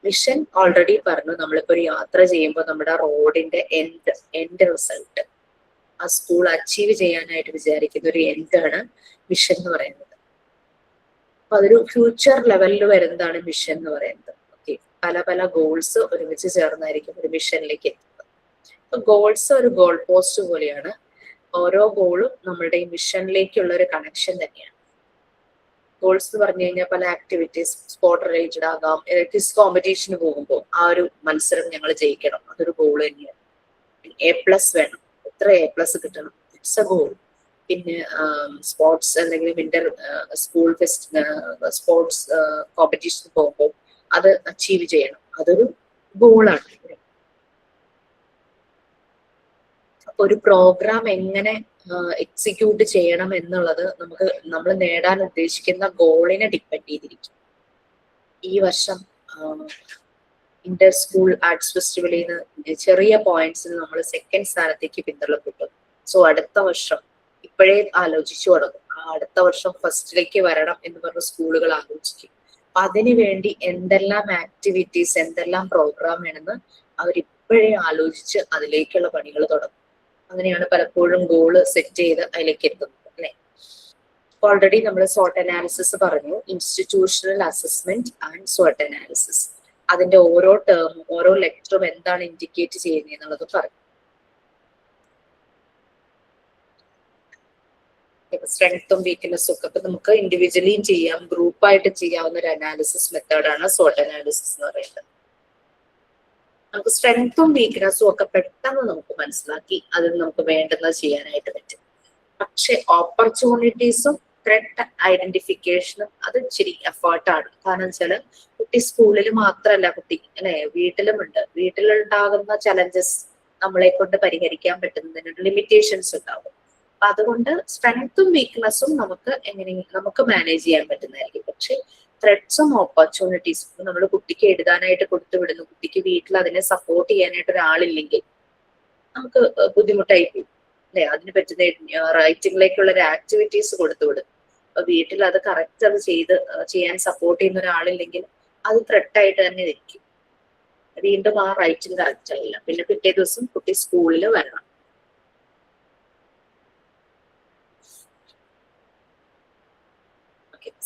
വിഷൻ ഓൾറെഡി പറഞ്ഞു, നമ്മളിപ്പോ ഒരു യാത്ര ചെയ്യുമ്പോൾ നമ്മുടെ റോഡിന്റെ എൻഡ് റിസൾട്ട് ആ സ്കൂൾ അച്ചീവ് ചെയ്യാനായിട്ട് വിചാരിക്കുന്ന ഒരു എൻഡാണ് മിഷൻ എന്ന് പറയുന്നത്. അപ്പൊ അതൊരു ഫ്യൂച്ചർ ലെവലിൽ വരുന്നതാണ് മിഷൻ എന്ന് പറയുന്നത്. ഓക്കെ, പല പല ഗോൾസ് ഒരുമിച്ച് ചേർന്നായിരിക്കും ഒരു മിഷനിലേക്ക് എത്തുന്നത്. അപ്പൊ ഗോൾസ് ഒരു ഗോൾ പോസ്റ്റ് പോലെയാണ്. ഓരോ ഗോളും നമ്മളുടെ ഈ മിഷനിലേക്കുള്ള ഒരു കണക്ഷൻ തന്നെയാണ്. ഗോൾസ് എന്ന് പറഞ്ഞു കഴിഞ്ഞാൽ പല ആക്ടിവിറ്റീസ് സ്പോർട്ട് റിലേറ്റഡ് ആകാം. ക്വിസ് കോമ്പറ്റീഷന് പോകുമ്പോൾ ആ ഒരു മത്സരം ഞങ്ങൾ ജയിക്കണം, അതൊരു ഗോൾ തന്നെയാണ്. A+ വേണം, എത്ര A+ കിട്ടണം, ഇറ്റ്സ് എ ഗോൾ. പിന്നെ സ്പോർട്സ് അല്ലെങ്കിൽ ഇന്റർ സ്കൂൾ ഫെസ്റ്റ് സ്പോർട്സ് കോമ്പറ്റീഷന് പോകുമ്പോൾ അത് അച്ചീവ് ചെയ്യണം, അതൊരു ഗോളാണ്. ഒരു പ്രോഗ്രാം എങ്ങനെ എക്സിക്യൂട്ട് ചെയ്യണം എന്നുള്ളത് നമ്മൾ നേടാൻ ഉദ്ദേശിക്കുന്ന ഗോളിനെ ഡിപ്പെൻഡ് ചെയ്തിരിക്കും. ഈ വർഷം ഇന്റർ സ്കൂൾ ആർട്സ് ഫെസ്റ്റിവലിൽ നിന്ന് ചെറിയ പോയിന്റ്സിൽ നമ്മൾ 2nd സ്ഥാനത്തേക്ക് പിന്തള്ളപ്പെട്ടു. സോ അടുത്ത വർഷം ഇപ്പോഴേ ആലോചിച്ചു തുടങ്ങും, അടുത്ത വർഷം ഫസ്റ്റിലേക്ക് വരണം എന്ന് പറഞ്ഞ സ്കൂളുകൾ ആലോചിക്കും. അപ്പൊ അതിനു വേണ്ടി എന്തെല്ലാം ആക്ടിവിറ്റീസ്, എന്തെല്ലാം പ്രോഗ്രാം വേണമെന്ന് അവരിപ്പോഴേ ആലോചിച്ച് അതിലേക്കുള്ള പണികൾ തുടങ്ങും. അങ്ങനെയാണ് പലപ്പോഴും ഗോള് സെറ്റ് ചെയ്ത് അതിലേക്ക് എത്തുന്നത് അല്ലെ. ഓൾറെഡി നമ്മൾ SWOT അനാലിസിസ് പറഞ്ഞു, institutional assessment and SWOT analysis. അതിന്റെ ഓരോ ടേമും ഓരോ ലെറ്ററും എന്താണ് ഇൻഡിക്കേറ്റ് ചെയ്യുന്നത് എന്നുള്ളത് പറഞ്ഞു. സ്ട്രെങ്ത്തും വീക്ക്നെസ്സും ഒക്കെ നമുക്ക് ഇൻഡിവിജ്വലിയും ചെയ്യാം, ഗ്രൂപ്പായിട്ട് ചെയ്യാവുന്ന ഒരു അനാലിസിസ് മെത്തേഡാണ് SWOT അനാലിസിസ് എന്ന് പറയുന്നത്. നമുക്ക് സ്ട്രെങ്ത്തും വീക്ക്നെസ്സും ഒക്കെ പെട്ടെന്ന് നമുക്ക് മനസ്സിലാക്കി അതിൽ നമുക്ക് വേണ്ടുന്നത് ചെയ്യാനായിട്ട് പറ്റും. പക്ഷെ ഓപ്പർച്യൂണിറ്റീസും ത്രെറ്റ് ഐഡന്റിഫിക്കേഷനും അത് ഇച്ചിരി എഫേർട്ടാണ്. കാരണം വെച്ചാല് കുട്ടി സ്കൂളിൽ മാത്രമല്ല, കുട്ടി അല്ലെ വീട്ടിലുമുണ്ട്. വീട്ടിലുണ്ടാകുന്ന ചലഞ്ചസ് നമ്മളെ കൊണ്ട് പരിഹരിക്കാൻ പറ്റുന്നതിന് ലിമിറ്റേഷൻസ് ഉണ്ടാവും. അപ്പൊ അതുകൊണ്ട് സ്ട്രെങ്ത്തും വീക്ക്നെസ്സും നമുക്ക് മാനേജ് ചെയ്യാൻ പറ്റുന്നതായിരിക്കും. പക്ഷെ ത്രെഡ്സും ഓപ്പർച്യൂണിറ്റീസും നമ്മൾ കുട്ടിക്ക് എഴുതാനായിട്ട് കൊടുത്തു വിടുന്നു, കുട്ടിക്ക് വീട്ടിൽ അതിനെ സപ്പോർട്ട് ചെയ്യാനായിട്ട് ഒരാളില്ലെങ്കിൽ നമുക്ക് ബുദ്ധിമുട്ടായി പോകും അല്ലെ. അതിന് പറ്റുന്ന റൈറ്റിംഗിലേക്കുള്ള ഒരു ആക്ടിവിറ്റീസ് കൊടുത്തു വിടും. അപ്പൊ വീട്ടിൽ അത് കറക്റ്റ് അത് ചെയ്യാൻ സപ്പോർട്ട് ചെയ്യുന്ന ഒരാളില്ലെങ്കിൽ അത് ത്രെഡായിട്ട് തന്നെ ഇരിക്കും. വീണ്ടും ആ റൈറ്റിംഗ് കറക്റ്റ് ആയില്ല, പിന്നെ പിറ്റേ ദിവസം കുട്ടി സ്കൂളിൽ വരണം.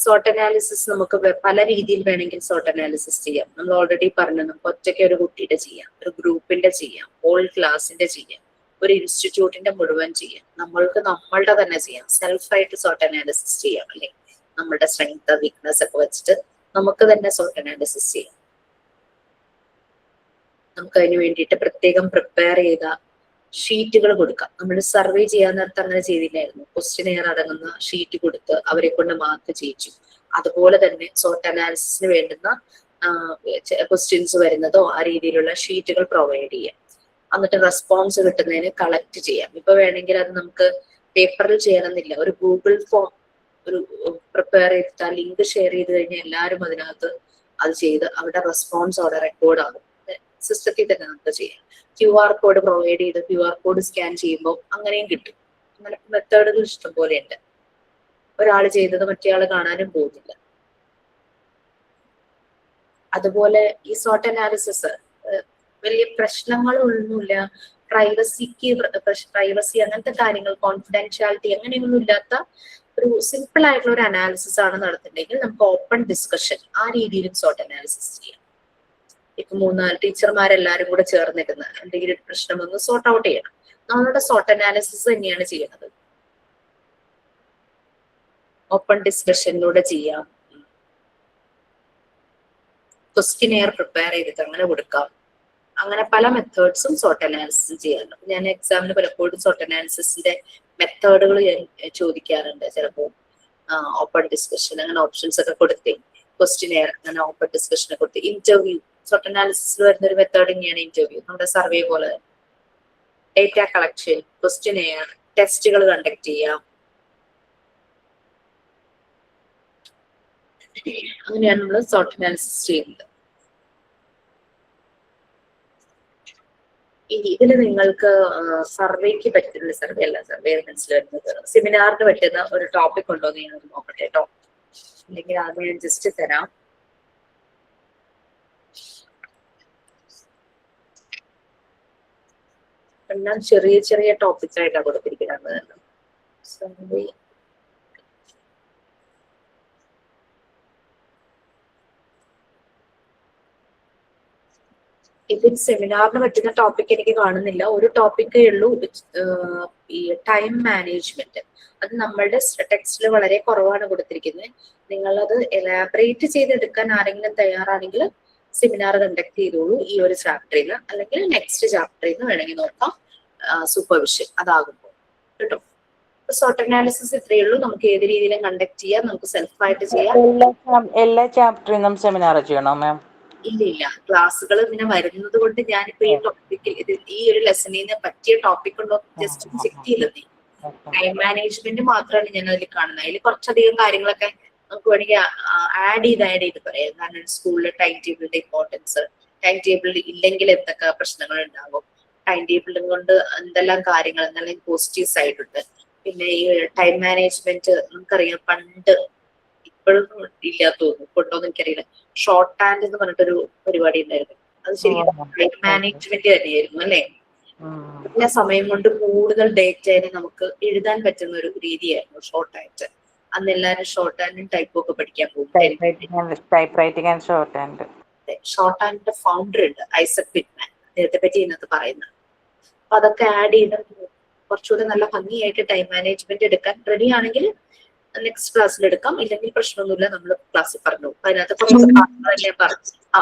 SWOT അനാലിസിസ് നമുക്ക് പല രീതിയിൽ വേണമെങ്കിൽ SWOT അനാലിസിസ് ചെയ്യാം. നമ്മൾ ഓൾറെഡി പറഞ്ഞു, നമുക്ക് ഒറ്റയ്ക്ക് ഒരു കുട്ടിയുടെ ചെയ്യാം, ഒരു ഗ്രൂപ്പിന്റെ ചെയ്യാം, ഹോൾ ക്ലാസിന്റെ ചെയ്യാം, ഒരു ഇൻസ്റ്റിറ്റ്യൂട്ടിന്റെ മുഴുവൻ ചെയ്യാം. നമ്മളുടെ തന്നെ ചെയ്യാം, സെൽഫായിട്ട് SWOT അനാലിസിസ് ചെയ്യാം അല്ലെ. നമ്മുടെ സ്ട്രെങ്ത് വീക്ക്നെസ് ഒക്കെ വെച്ചിട്ട് നമുക്ക് തന്നെ SWOT അനാലിസിസ് ചെയ്യാം. നമുക്ക് അതിന് വേണ്ടിയിട്ട് പ്രത്യേകം പ്രിപ്പയർ ചെയ്ത ഷീറ്റുകൾ കൊടുക്കാം. നമ്മൾ സർവേ ചെയ്യാൻ നേരത്തെ അങ്ങനെ ചെയ്തില്ലായിരുന്നു. ക്വസ്റ്റ്യനെയർ അടങ്ങുന്ന ഷീറ്റ് കൊടുത്ത് അവരെ കൊണ്ട് മാർക്ക് ചെയ്യിച്ചു. അതുപോലെ തന്നെ SWOT അനാലിസിസിന് വേണ്ടുന്ന ക്വസ്റ്റ്യൻസ് വരുന്നതോ ആ രീതിയിലുള്ള ഷീറ്റുകൾ പ്രൊവൈഡ് ചെയ്യാം. എന്നിട്ട് റെസ്പോൺസ് കിട്ടുന്നതിന് കളക്ട് ചെയ്യാം. ഇപ്പൊ വേണമെങ്കിൽ അത് നമുക്ക് പേപ്പറിൽ ചെയ്യണമെന്നില്ല, ഒരു ഗൂഗിൾ ഫോം ഒരു പ്രിപ്പയർ ചെയ്തിട്ട് ആ ലിങ്ക് ഷെയർ ചെയ്ത് കഴിഞ്ഞാൽ എല്ലാവരും അതിനകത്ത് അത് ചെയ്ത് അവരുടെ റെസ്പോൺസ് അവിടെ റെക്കോർഡ് ആകും. സിസ്റ്റത്തിൽ തന്നെ നമുക്ക് ചെയ്യാം. QR കോഡ് പ്രൊവൈഡ് ചെയ്ത് QR കോഡ് സ്കാൻ ചെയ്യുമ്പോൾ അങ്ങനെയും കിട്ടും. അങ്ങനെ മെത്തേഡുകൾ ഇഷ്ടം പോലെ ഉണ്ട്. ഒരാൾ ചെയ്തത് മറ്റേയാൾ കാണാനും പോകുന്നില്ല. അതുപോലെ ഈ SWOT അനാലിസിസ് വലിയ പ്രശ്നങ്ങളൊന്നുമില്ല. പ്രൈവസി അങ്ങനത്തെ കാര്യങ്ങൾ, കോൺഫിഡൻഷ്യാലിറ്റി അങ്ങനെയൊന്നും ഇല്ലാത്ത ഒരു സിമ്പിൾ ആയിട്ടുള്ള ഒരു അനാലിസിസ് ആണ് നടത്തുന്നുണ്ടെങ്കിൽ നമുക്ക് ഓപ്പൺ ഡിസ്കഷൻ ആ രീതിയിലും SWOT അനാലിസിസ് ചെയ്യാം. ഇപ്പൊ 3-4 ടീച്ചർമാരെല്ലാരും കൂടെ ചേർന്നിരുന്ന് എന്തെങ്കിലും ഒരു പ്രശ്നം ഒന്ന് സോർട്ട് ഔട്ട് ചെയ്യണം. നമ്മളുടെ SWOT അനാലിസിസ് തന്നെയാണ് ചെയ്യുന്നത്. ഓപ്പൺ ഡിസ്കഷനിലൂടെ ചെയ്യാം, ക്വസ്റ്റ്യനെയർ പ്രിപ്പയർ ചെയ്തിട്ട് അങ്ങനെ കൊടുക്കാം. അങ്ങനെ പല മെത്തേഡ്സും SWOT അനാലിസിസ് ചെയ്യാറുണ്ട്. ഞാൻ എക്സാമിന് പലപ്പോഴും SWOT അനാലിസിസിന്റെ മെത്തേഡുകൾ ചോദിക്കാറുണ്ട്. ചിലപ്പോൾ ഓപ്പൺ ഡിസ്കഷൻ അങ്ങനെ ഓപ്ഷൻസ് ഒക്കെ കൊടുത്തേ, ക്വസ്റ്റ്യനെയർ അങ്ങനെ ഓപ്പൺ ഡിസ്കഷനെ കൊടുത്ത്, ഇന്റർവ്യൂ SWOT അനാലിസിസിൽ വരുന്ന ഒരു മെത്തേഡ് തന്നെയാണ് ഇന്റർവ്യൂ. നമ്മുടെ സർവേ പോലെ ഡേറ്റ കളക്ഷൻ, ക്വസ്റ്റ്യനെയർ, ടെസ്റ്റുകൾ കണ്ടക്ട് ചെയ്യാം. അങ്ങനെയാണ് നമ്മൾ SWOT അനാലിസിസ് ചെയ്യുന്നത്. ഇതിൽ നിങ്ങൾക്ക് സർവേക്ക് പറ്റുന്ന സർവേ അല്ല, സർവേ മനസ്സിലാക്കുന്നത് സെമിനാറിന് പറ്റുന്ന ഒരു ടോപ്പിക് ഉണ്ടോ എന്ന് ഞാൻ നോക്കട്ടെ കേട്ടോ. അല്ലെങ്കിൽ അത് ഞാൻ ജസ്റ്റ് തരാം. എല്ലാം ചെറിയ ചെറിയ ടോപ്പിക്സ് ആയിട്ടാണ് കൊടുത്തിരിക്കുന്നത്. ഇതിൽ സെമിനാറിന് പറ്റുന്ന ടോപ്പിക് എനിക്ക് കാണുന്നില്ല. ഒരു ടോപ്പിക്കേ ഉള്ളൂ, ഈ ടൈം മാനേജ്മെന്റ്. അത് നമ്മളുടെ ടെക്സ്റ്റിൽ വളരെ കുറവാണ് കൊടുത്തിരിക്കുന്നത്. നിങ്ങളത് എലാബറേറ്റ് ചെയ്തെടുക്കാൻ ആരെങ്കിലും തയ്യാറാണെങ്കിൽ സെമിനാർ കണ്ടക്ട് ചെയ്തോളൂ ഈ ഒരു ചാപ്റ്ററിൽ, അല്ലെങ്കിൽ നെക്സ്റ്റ് ചാപ്റ്ററിൽ നിന്ന് വേണമെങ്കിൽ നോക്കാം സൂപ്പർവിഷൻ അതാകുമ്പോൾ കേട്ടോ. സോർട്ട് അനാലിസിസ് ഇത്രയേ ഉള്ളൂ. നമുക്ക് ഏത് രീതിയിലും കണ്ടക്ട് ചെയ്യാം, നമുക്ക് സെൽഫായിട്ട് ചെയ്യാം. എല്ലാ ചാപ്റ്ററിനും സെമിനാർ ചെയ്യണോ മാം? ഇല്ല, ക്ലാസ്സുകൾ ഇങ്ങനെ വരുന്നത് കൊണ്ട് ഞാനിപ്പോ ഈ ടോപ്പിക്കിൽ ഈ ഒരു ലെസണിന് പറ്റിയ ടോപ്പിക് ഉണ്ടോ ജസ്റ്റ് ചെക്ക് ചെയ്തത്. ടൈം മാനേജ്മെന്റ് മാത്രമാണ് ഞാൻ അതിൽ കാണുന്നത്. അതിൽ കുറച്ചധികം കാര്യങ്ങളൊക്കെ നമുക്ക് വേണമെങ്കിൽ ആഡ് ചെയ്ത് പറയാം. കാരണം സ്കൂളിലെ ടൈം ടേബിളിന്റെ ഇമ്പോർട്ടൻസ്, ടൈം ടേബിൾ ഇല്ലെങ്കിൽ എന്തൊക്കെ പ്രശ്നങ്ങൾ ഉണ്ടാകും, ടൈം ടേബിളും കൊണ്ട് എന്തെല്ലാം കാര്യങ്ങൾ, എന്തെല്ലാം പോസിറ്റീവ് സൈഡ് ഉണ്ട്. പിന്നെ ഈ ടൈം മാനേജ്മെന്റ് നമുക്കറിയാം, പണ്ട് ഇപ്പോഴും ഇല്ലാത്ത തോന്നുന്നു, കൊണ്ടോന്ന് എനിക്കറിയില്ല, ഷോർട്ട് ഹാൻഡ് എന്ന് പറഞ്ഞിട്ടൊരു പരിപാടി ഉണ്ടായിരുന്നു. അത് ശരിക്കും ടൈം മാനേജ്മെന്റ് തന്നെയായിരുന്നു അല്ലെ. എല്ലാ സമയം കൊണ്ട് കൂടുതൽ ഡേറ്റയെ നമുക്ക് എഴുതാൻ പറ്റുന്ന ഒരു രീതിയായിരുന്നു ഷോർട്ട് ഹാൻഡ്. അന്ന് എല്ലാവരും ഷോർട്ട് ഹാൻഡും ടൈപ്പും ഒക്കെ പഠിക്കാൻ പോകും. ഷോർട്ട് ഹാൻഡിന്റെ ഫൗണ്ടർ ഉണ്ട്, ഐസക് പിറ്റ്മാൻ. അദ്ദേഹത്തെ പറ്റി ഇന്നത്തെ പറയുന്നത്. അപ്പൊ അതൊക്കെ ആഡ് ചെയ്ത് കുറച്ചുകൂടെ നല്ല ഭംഗിയായിട്ട് ടൈം മാനേജ്മെന്റ് എടുക്കാൻ റെഡി ആണെങ്കിൽ നെക്സ്റ്റ് ക്ലാസ്സിൽ എടുക്കാം, ഇല്ലെങ്കിൽ പ്രശ്നമൊന്നുമില്ല, നമ്മൾ ക്ലാസ്സിൽ പറഞ്ഞു. അതിനകത്ത് കുറച്ച് പറഞ്ഞു. ആ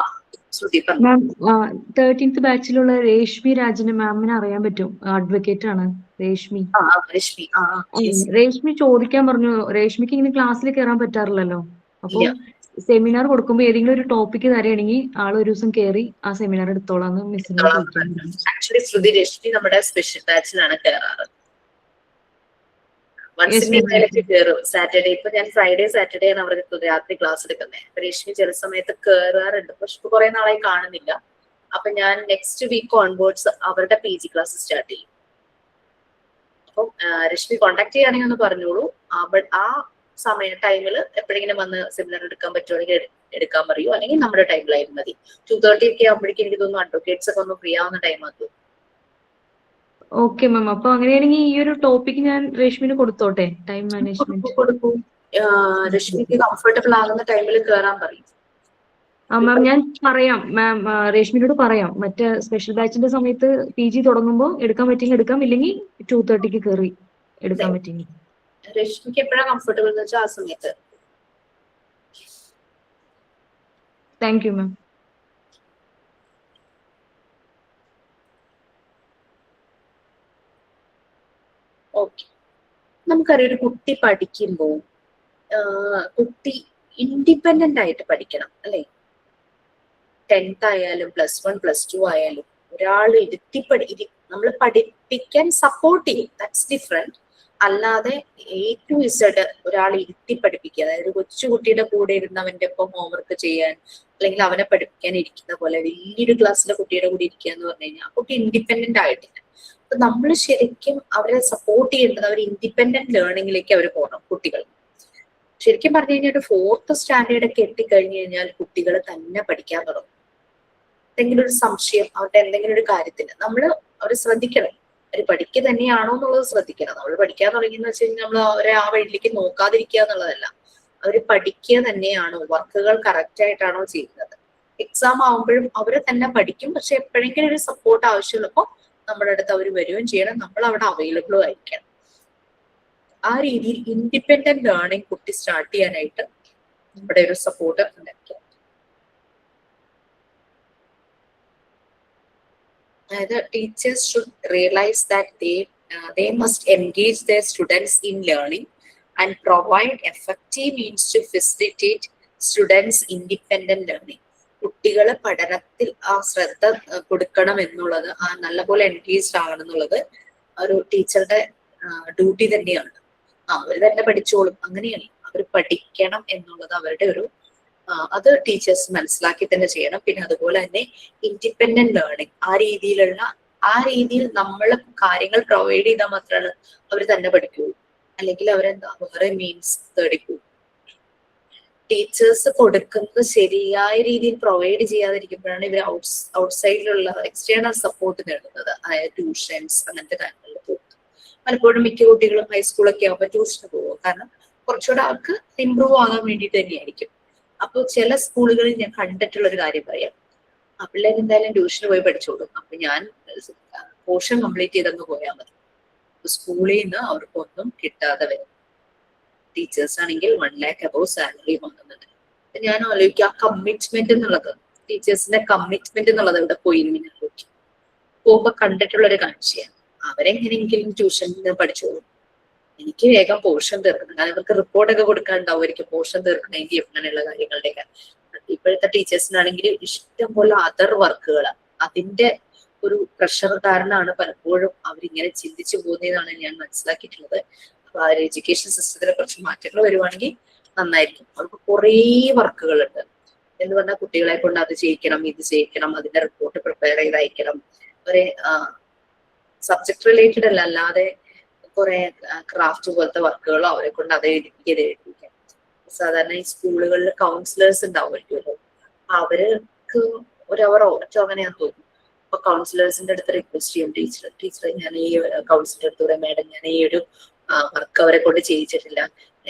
ശ്രുതി പറഞ്ഞു. മാം 13th ബാച്ചിലുള്ള രേഷ്മി രാജന് മാമിനെ അറിയാൻ പറ്റും, അഡ്വക്കേറ്റ് ആണ് രേഷ്മി. രശ്മി രേഷ്മി ചോദിക്കാൻ പറഞ്ഞു. രേഷ്മിക്ക് ഇങ്ങനെ ക്ലാസ്സിൽ കയറാൻ പറ്റാറില്ലല്ലോ, അപ്പൊ സെമിനാർ കൊടുക്കുമ്പോ ഏതെങ്കിലും ഒരു ടോപ്പിക്ക് തരയാണെങ്കിൽ ആൾ ഒരു ദിവസം കയറി ആ സെമിനാർ എടുത്തോളാന്ന് മിസ്സിനോട് ചോദിക്കാൻ. ആക്ച്വലി ശ്രുതി രശ്മി നമ്മുടെ സ്പെഷ്യൽ ബാച്ചിലാണ് കയറാറ്. കയറും സാറ്റർഡേ. ഇപ്പൊ ഞാൻ ഫ്രൈഡേ സാറ്റർഡേ ആണ് അവർക്ക് രാത്രി ക്ലാസ് എടുക്കുന്നത്. രശ്മി ചില സമയത്ത് കയറാറുണ്ട്, പക്ഷെ ഇപ്പൊ കുറെ നാളായി കാണുന്നില്ല. അപ്പൊ ഞാൻ നെക്സ്റ്റ് വീക്ക് ഓൺവേർഡ്സ് അവരുടെ PG ക്ലാസ് സ്റ്റാർട്ട് ചെയ്യും. അപ്പം രശ്മി കോണ്ടാക്ട് ചെയ്യുകയാണെങ്കിൽ ഒന്ന് പറഞ്ഞോളൂ. ആ ടൈമിൽ എപ്പോഴെങ്കിലും വന്ന് സെമിനാർ എടുക്കാൻ പറ്റുവാണെങ്കിൽ എടുക്കാൻ പറയൂ, അല്ലെങ്കിൽ നമ്മുടെ ടൈമിലായാലും മതി. 2:30 ഒക്കെ ആകുമ്പോഴേക്കും എനിക്ക് തോന്നുന്നു അഡ്വക്കേറ്റ്സ് ഒക്കെ ഒന്ന് ഫ്രീ ആവുന്ന ടൈം ആക്കും. ഓക്കെ മാം, അപ്പൊ അങ്ങനെയാണെങ്കിൽ ഈ ഒരു ടോപ്പിക് ഞാൻ രശ്മിന് കൊടുത്തോട്ടെ, ടൈം മാനേജ്മെന്റ് കൊടുക്കും. രശ്മിക്ക് കംഫർട്ടബിൾ ആകുന്ന ടൈമിൽ കയറാൻ പറയും. മാം ഞാൻ പറയാം, മാം രശ്മിനോട് പറയാം, മറ്റേ സ്പെഷ്യൽ ബാച്ചിന്റെ സമയത്ത് PG തുടങ്ങുമ്പോൾ എടുക്കാൻ പറ്റിയെങ്കിൽ എടുക്കാം, ഇല്ലെങ്കിൽ 2:30 കയറി എടുക്കാൻ പറ്റിയെങ്കിൽ. രശ്മിക്ക് എപ്പോഴാണ് കംഫർട്ടബിൾ എന്ന് വെച്ചാൽ ആ സമയത്ത്. Thank you ma'am. ഓക്കെ, നമുക്കറിയാം ഒരു കുട്ടി പഠിക്കുമ്പോൾ കുട്ടി ഇൻഡിപെൻഡന്റ് ആയിട്ട് പഠിക്കണം അല്ലെ. 10th ആയാലും +1 +2 ആയാലും ഒരാൾ നമ്മൾ പഠിപ്പിക്കാൻ സപ്പോർട്ട് ചെയ്യും, ദാറ്റ്സ് ഡിഫറെന്റ്. അല്ലാതെ A to Z ഒരാൾ ഇരുത്തി പഠിപ്പിക്കുക, അതായത് കൊച്ചുകുട്ടിയുടെ കൂടെ ഇരുന്ന് അവന്റെ ഒപ്പം ഹോംവർക്ക് ചെയ്യാൻ, അല്ലെങ്കിൽ അവനെ പഠിപ്പിക്കാൻ ഇരിക്കുന്ന പോലെ വലിയൊരു ക്ലാസ്സിലെ കുട്ടിയുടെ കൂടെ ഇരിക്കുക എന്ന് പറഞ്ഞു കഴിഞ്ഞാൽ ആ കുട്ടി ഇൻഡിപെൻഡന്റ് ആയിട്ടില്ല. അപ്പൊ നമ്മൾ ശരിക്കും അവരെ സപ്പോർട്ട് ചെയ്യേണ്ടത് അവർ ഇൻഡിപെൻഡന്റ് ലേണിംഗിലേക്ക് അവർ പോകണം. കുട്ടികൾ ശരിക്കും പറഞ്ഞു കഴിഞ്ഞാൽ ഒരു 4th സ്റ്റാൻഡേർഡ് ഒക്കെ എത്തിക്കഴിഞ്ഞു കഴിഞ്ഞാൽ കുട്ടികൾ തന്നെ പഠിക്കാൻ തുടങ്ങും. എന്തെങ്കിലും ഒരു സംശയം അവരുടെ എന്തെങ്കിലും ഒരു കാര്യത്തിന് നമ്മൾ അവരെ ശ്രദ്ധിക്കണം. അവർ പഠിക്കുക തന്നെയാണോ എന്നുള്ളത് ശ്രദ്ധിക്കണം. നമ്മൾ പഠിക്കാൻ തുടങ്ങിയെന്ന് വെച്ച് കഴിഞ്ഞാൽ നമ്മൾ അവരെ ആ വഴിയിലേക്ക് നോക്കാതിരിക്കുക എന്നുള്ളതല്ല, അവർ പഠിക്കുക തന്നെയാണോ, വർക്കുകൾ കറക്റ്റ് ആയിട്ടാണോ ചെയ്യുന്നത്. എക്സാം ആവുമ്പോഴും അവര് തന്നെ പഠിക്കും, പക്ഷെ എപ്പോഴെങ്കിലും ഒരു സപ്പോർട്ട് ആവശ്യമുള്ളപ്പോൾ നമ്മുടെ അടുത്ത് അവർ വരികയും ചെയ്യണം, നമ്മൾ അവിടെ അവൈലബിളും ആയിരിക്കണം. ആ രീതിയിൽ ഇൻഡിപെൻഡന്റ് ലേണിംഗ് കുട്ടി സ്റ്റാർട്ട് ചെയ്യാനായിട്ട് നമ്മുടെ ഒരു സപ്പോർട്ട് ഉണ്ടാക്കുക. അതായത് teachers should realise that they must engage their students in learning and provide effective means to facilitate students' independent learning. കുട്ടികളെ പഠനത്തിൽ ആ ശ്രദ്ധ കൊടുക്കണം എന്നുള്ളത്, ആ നല്ലപോലെ എൻഗേജ്ഡ് ആകണം എന്നുള്ളത് ഒരു ടീച്ചറുടെ ഡ്യൂട്ടി തന്നെയാണ്. അവർ തന്നെ പഠിച്ചോളും അങ്ങനെയല്ല, അവർ പഠിക്കണം എന്നുള്ളത് അവരുടെ ഒരു അത് ടീച്ചേഴ്സ് മനസ്സിലാക്കി തന്നെ ചെയ്യണം. പിന്നെ അതുപോലെ തന്നെ ഇൻഡിപെൻഡന്റ് ലേണിംഗ്, ആ രീതിയിൽ നമ്മൾ കാര്യങ്ങൾ പ്രൊവൈഡ് ചെയ്താൽ മാത്രമാണ് അവർ തന്നെ പഠിക്കുള്ളൂ. അല്ലെങ്കിൽ അവരെന്താ വേറെ മീൻസ് തേടിപ്പോകും. ടീച്ചേഴ്സ് കൊടുക്കുന്നത് ശരിയായ രീതിയിൽ പ്രൊവൈഡ് ചെയ്യാതിരിക്കുമ്പോഴാണ് ഇവർ ഔട്ട്സൈഡിലുള്ള എക്സ്റ്റേണൽ സപ്പോർട്ട് നേടുന്നത്. അതായത് ട്യൂഷൻസ് അങ്ങനത്തെ കാര്യങ്ങളിൽ പോകും. പലപ്പോഴും മിക്ക കുട്ടികളും ഹൈസ്കൂളൊക്കെ ആകുമ്പോൾ ട്യൂഷന് പോകും. കാരണം കുറച്ചുകൂടെ അവർക്ക് ഇമ്പ്രൂവ് ആകാൻ വേണ്ടിയിട്ട് തന്നെയായിരിക്കും. അപ്പോൾ ചില സ്കൂളുകളിൽ ഞാൻ കണ്ടിട്ടുള്ള ഒരു കാര്യം പറയാം. ആ പിള്ളേർ എന്തായാലും ട്യൂഷന് പോയി പഠിച്ചോളും, അപ്പൊ ഞാൻ പോർഷൻ കംപ്ലീറ്റ് ചെയ്തങ്ങ് പോയാൽ മതി. സ്കൂളിൽ നിന്ന് അവർക്കൊന്നും കിട്ടാതെ വരും. ടീച്ചേഴ്സ് ആണെങ്കിൽ 1 lakh above സാലറി വാങ്ങുന്നത്. ഞാൻ ആലോചിക്കുക, ആ കമ്മിറ്റ്മെന്റ് എന്നുള്ളത്, ടീച്ചേഴ്സിന്റെ കമ്മിറ്റ്മെന്റ് എന്നുള്ളത് ഇവിടെ പോയി ഞാൻ ആലോചിക്കും. പോകുമ്പോ കണ്ടിട്ടുള്ള ഒരു കാഴ്ചയാണ്. അവരെങ്ങനെയെങ്കിലും ട്യൂഷന് പഠിച്ചോളും, എനിക്ക് വേഗം പോർഷൻ തീർക്കണം. കാരണം ഇവർക്ക് റിപ്പോർട്ടൊക്കെ കൊടുക്കാനുണ്ടാവുമായിരിക്കും പോർഷൻ തീർക്കണമെങ്കിൽ അങ്ങനെയുള്ള കാര്യങ്ങളുടെയൊക്കെ. ഇപ്പോഴത്തെ ടീച്ചേഴ്സിനാണെങ്കിൽ ഇഷ്ടം പോലെ അതർ വർക്കുകൾ, അതിന്റെ ഒരു പ്രഷർ കാരണമാണ് പലപ്പോഴും അവരിങ്ങനെ ചിന്തിച്ചു പോകുന്നതെന്നാണ് ഞാൻ മനസ്സിലാക്കിയിട്ടുള്ളത്. അപ്പൊ ആ ഒരു എഡ്യൂക്കേഷൻ സിസ്റ്റത്തിലെ കുറച്ച് മാറ്റങ്ങൾ വരുവാണെങ്കിൽ നന്നായിരിക്കും. അവർക്ക് കുറേ വർക്കുകളുണ്ട് എന്ന് പറഞ്ഞാൽ കുട്ടികളെ കൊണ്ട് അത് ചെയ്യിക്കണം, ഇത് ചെയ്യിക്കണം, അതിന്റെ റിപ്പോർട്ട് പ്രിപ്പയർ ചെയ്ത് അയക്കണം. ഒരു സബ്ജക്ട് റിലേറ്റഡ് അല്ല, അല്ലാതെ കുറെ ക്രാഫ്റ്റ് പോലത്തെ വർക്കുകളോ അവരെ കൊണ്ട് അത് എഴുതിപ്പിക്കാം. സാധാരണ ഈ സ്കൂളുകളിൽ കൗൺസിലേഴ്സ് ഉണ്ടാവുമായിരിക്കുമല്ലോ, അവർക്ക് ഒരു അവർ അങ്ങനെയാന്ന് തോന്നുന്നു. അപ്പൊ കൗൺസിലേഴ്സിന്റെ അടുത്ത് റിക്വസ്റ്റ് ചെയ്യും, ടീച്ചറെ ഞാൻ ഈ കൗൺസിലർ അടുത്ത് പറയാം, മാഡം ഞാൻ ഈ ഒരു വർക്ക് അവരെ കൊണ്ട് ചെയ്യിച്ചിട്ടില്ല,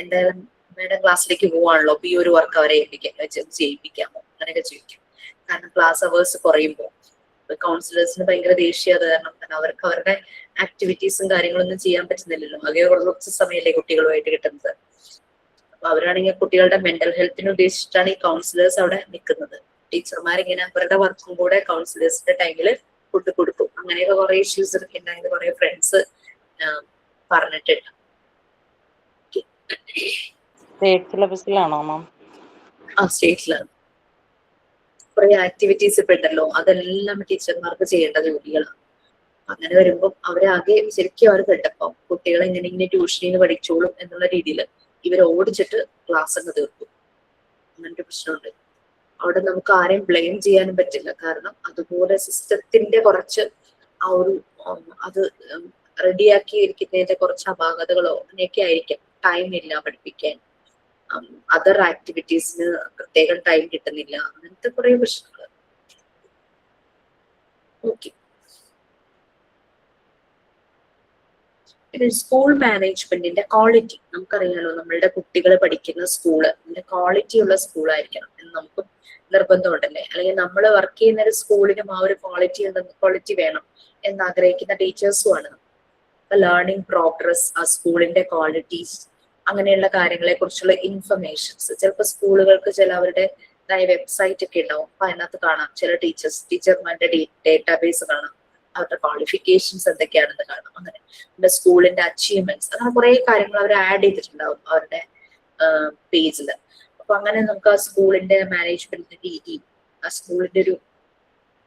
എന്തായാലും മാഡം ക്ലാസ്സിലേക്ക് പോവാണല്ലോ, അപ്പൊ ഈ ഒരു വർക്ക് അവരെ ചെയ്യിപ്പിക്കാമോ, അങ്ങനെയൊക്കെ ചോദിക്കും. കാരണം ക്ലാസ് അവേഴ്സ് കുറയുമ്പോൾ കൗൺസിലേഴ്സിന് ഭയങ്കര ദേഷ്യം കാരണം അവർക്ക് അവരുടെ ആക്ടിവിറ്റീസും കാര്യങ്ങളൊന്നും ചെയ്യാൻ പറ്റുന്നില്ലല്ലോ. ആകെ കുറച്ച് സമയമല്ലേ കുട്ടികളുമായിട്ട് കിട്ടുന്നത്. അപ്പൊ അവരാണെങ്കിൽ കുട്ടികളുടെ മെന്റൽ ഹെൽത്തിന് ഉദ്ദേശിച്ചിട്ടാണ് ഈ കൗൺസിലേഴ്സ് അവിടെ നിൽക്കുന്നത്. ടീച്ചർമാരിങ്ങനെ അവരുടെ വർക്കും കൂടെ കൗൺസിലേഴ്സിന്റെ ടൈമിൽ കൊടുക്കും. അങ്ങനെയൊക്കെ കുറെ ഇഷ്യൂസ് ഒക്കെ ഉണ്ടായത് കുറെ ഫ്രണ്ട്സ് പറഞ്ഞിട്ടുണ്ട്. സ്റ്റേറ്റ് സിലബസിലാണോ മാം? ആ സ്റ്റേറ്റിലാണ്. കുറെ ആക്ടിവിറ്റീസ് ഇപ്പൊ ഉണ്ടല്ലോ, അതെല്ലാം ടീച്ചർമാർക്ക് ചെയ്യേണ്ട ജോലികളാണ്. അങ്ങനെ വരുമ്പോൾ അവരാകെ ശരിക്കും അവർ കേട്ടപ്പോ കുട്ടികളെ ഇങ്ങനെ ട്യൂഷനിൽ പഠിച്ചോളും എന്നുള്ള രീതിയിൽ ഇവർ ഓടിച്ചിട്ട് ക്ലാസ് അങ്ങ് തീർക്കും. അങ്ങനത്തെ പ്രശ്നമുണ്ട്. അവിടെ നമുക്ക് ആരെയും ബ്ലെയിം ചെയ്യാനും പറ്റില്ല. കാരണം അതുപോലെ സിസ്റ്റത്തിന്റെ കുറച്ച് ആ ഒരു അത് റെഡിയാക്കി ഇരിക്കുന്നതിന്റെ കുറച്ച് അപാകതകളോ അങ്ങനെയൊക്കെ ആയിരിക്കാം. ടൈം ഇല്ല പഠിപ്പിക്കാൻ, അതർ ആക്ടിവിറ്റീസിന് പ്രത്യേകം ടൈം കിട്ടുന്നില്ല, അങ്ങനത്തെ കുറെ പ്രശ്നങ്ങൾ. ഓക്കെ, പിന്നെ സ്കൂൾ മാനേജ്മെന്റിന്റെ ക്വാളിറ്റി നമുക്കറിയാലോ. നമ്മളുടെ കുട്ടികൾ പഠിക്കുന്ന സ്കൂള് ക്വാളിറ്റി ഉള്ള സ്കൂളായിരിക്കണം എന്ന് നമുക്ക് നിർബന്ധമുണ്ടല്ലേ. അല്ലെങ്കിൽ നമ്മൾ വർക്ക് ചെയ്യുന്ന ഒരു സ്കൂളിനും ആ ഒരു ക്വാളിറ്റി വേണം എന്ന് ആഗ്രഹിക്കുന്ന ടീച്ചേഴ്സും ആണ്. ലേണിംഗ് പ്രോഗ്രസ്, ആ സ്കൂളിന്റെ ക്വാളിറ്റീസ്, അങ്ങനെയുള്ള കാര്യങ്ങളെ കുറിച്ചുള്ള ഇൻഫർമേഷൻസ്. ചിലപ്പോൾ സ്കൂളുകൾക്ക് ചില അവരുടെ വെബ്സൈറ്റ് ഒക്കെ ഉണ്ടാവും. അപ്പൊ അതിനകത്ത് കാണാം ചില ടീച്ചർമാരുടെ ഡേറ്റാബേസ് കാണാം, അവരുടെ ക്വാളിഫിക്കേഷൻസ് എന്തൊക്കെയാണെന്ന് കാണാം. അങ്ങനെ സ്കൂളിന്റെ അച്ചീവ്മെന്റ്സ്, അങ്ങനെ കുറെ കാര്യങ്ങൾ അവർ ആഡ് ചെയ്തിട്ടുണ്ടാവും അവരുടെ പേജിൽ. അപ്പൊ അങ്ങനെ നമുക്ക് ആ സ്കൂളിന്റെ മാനേജ്മെന്റിന്റെ രീതി, ആ സ്കൂളിന്റെ ഒരു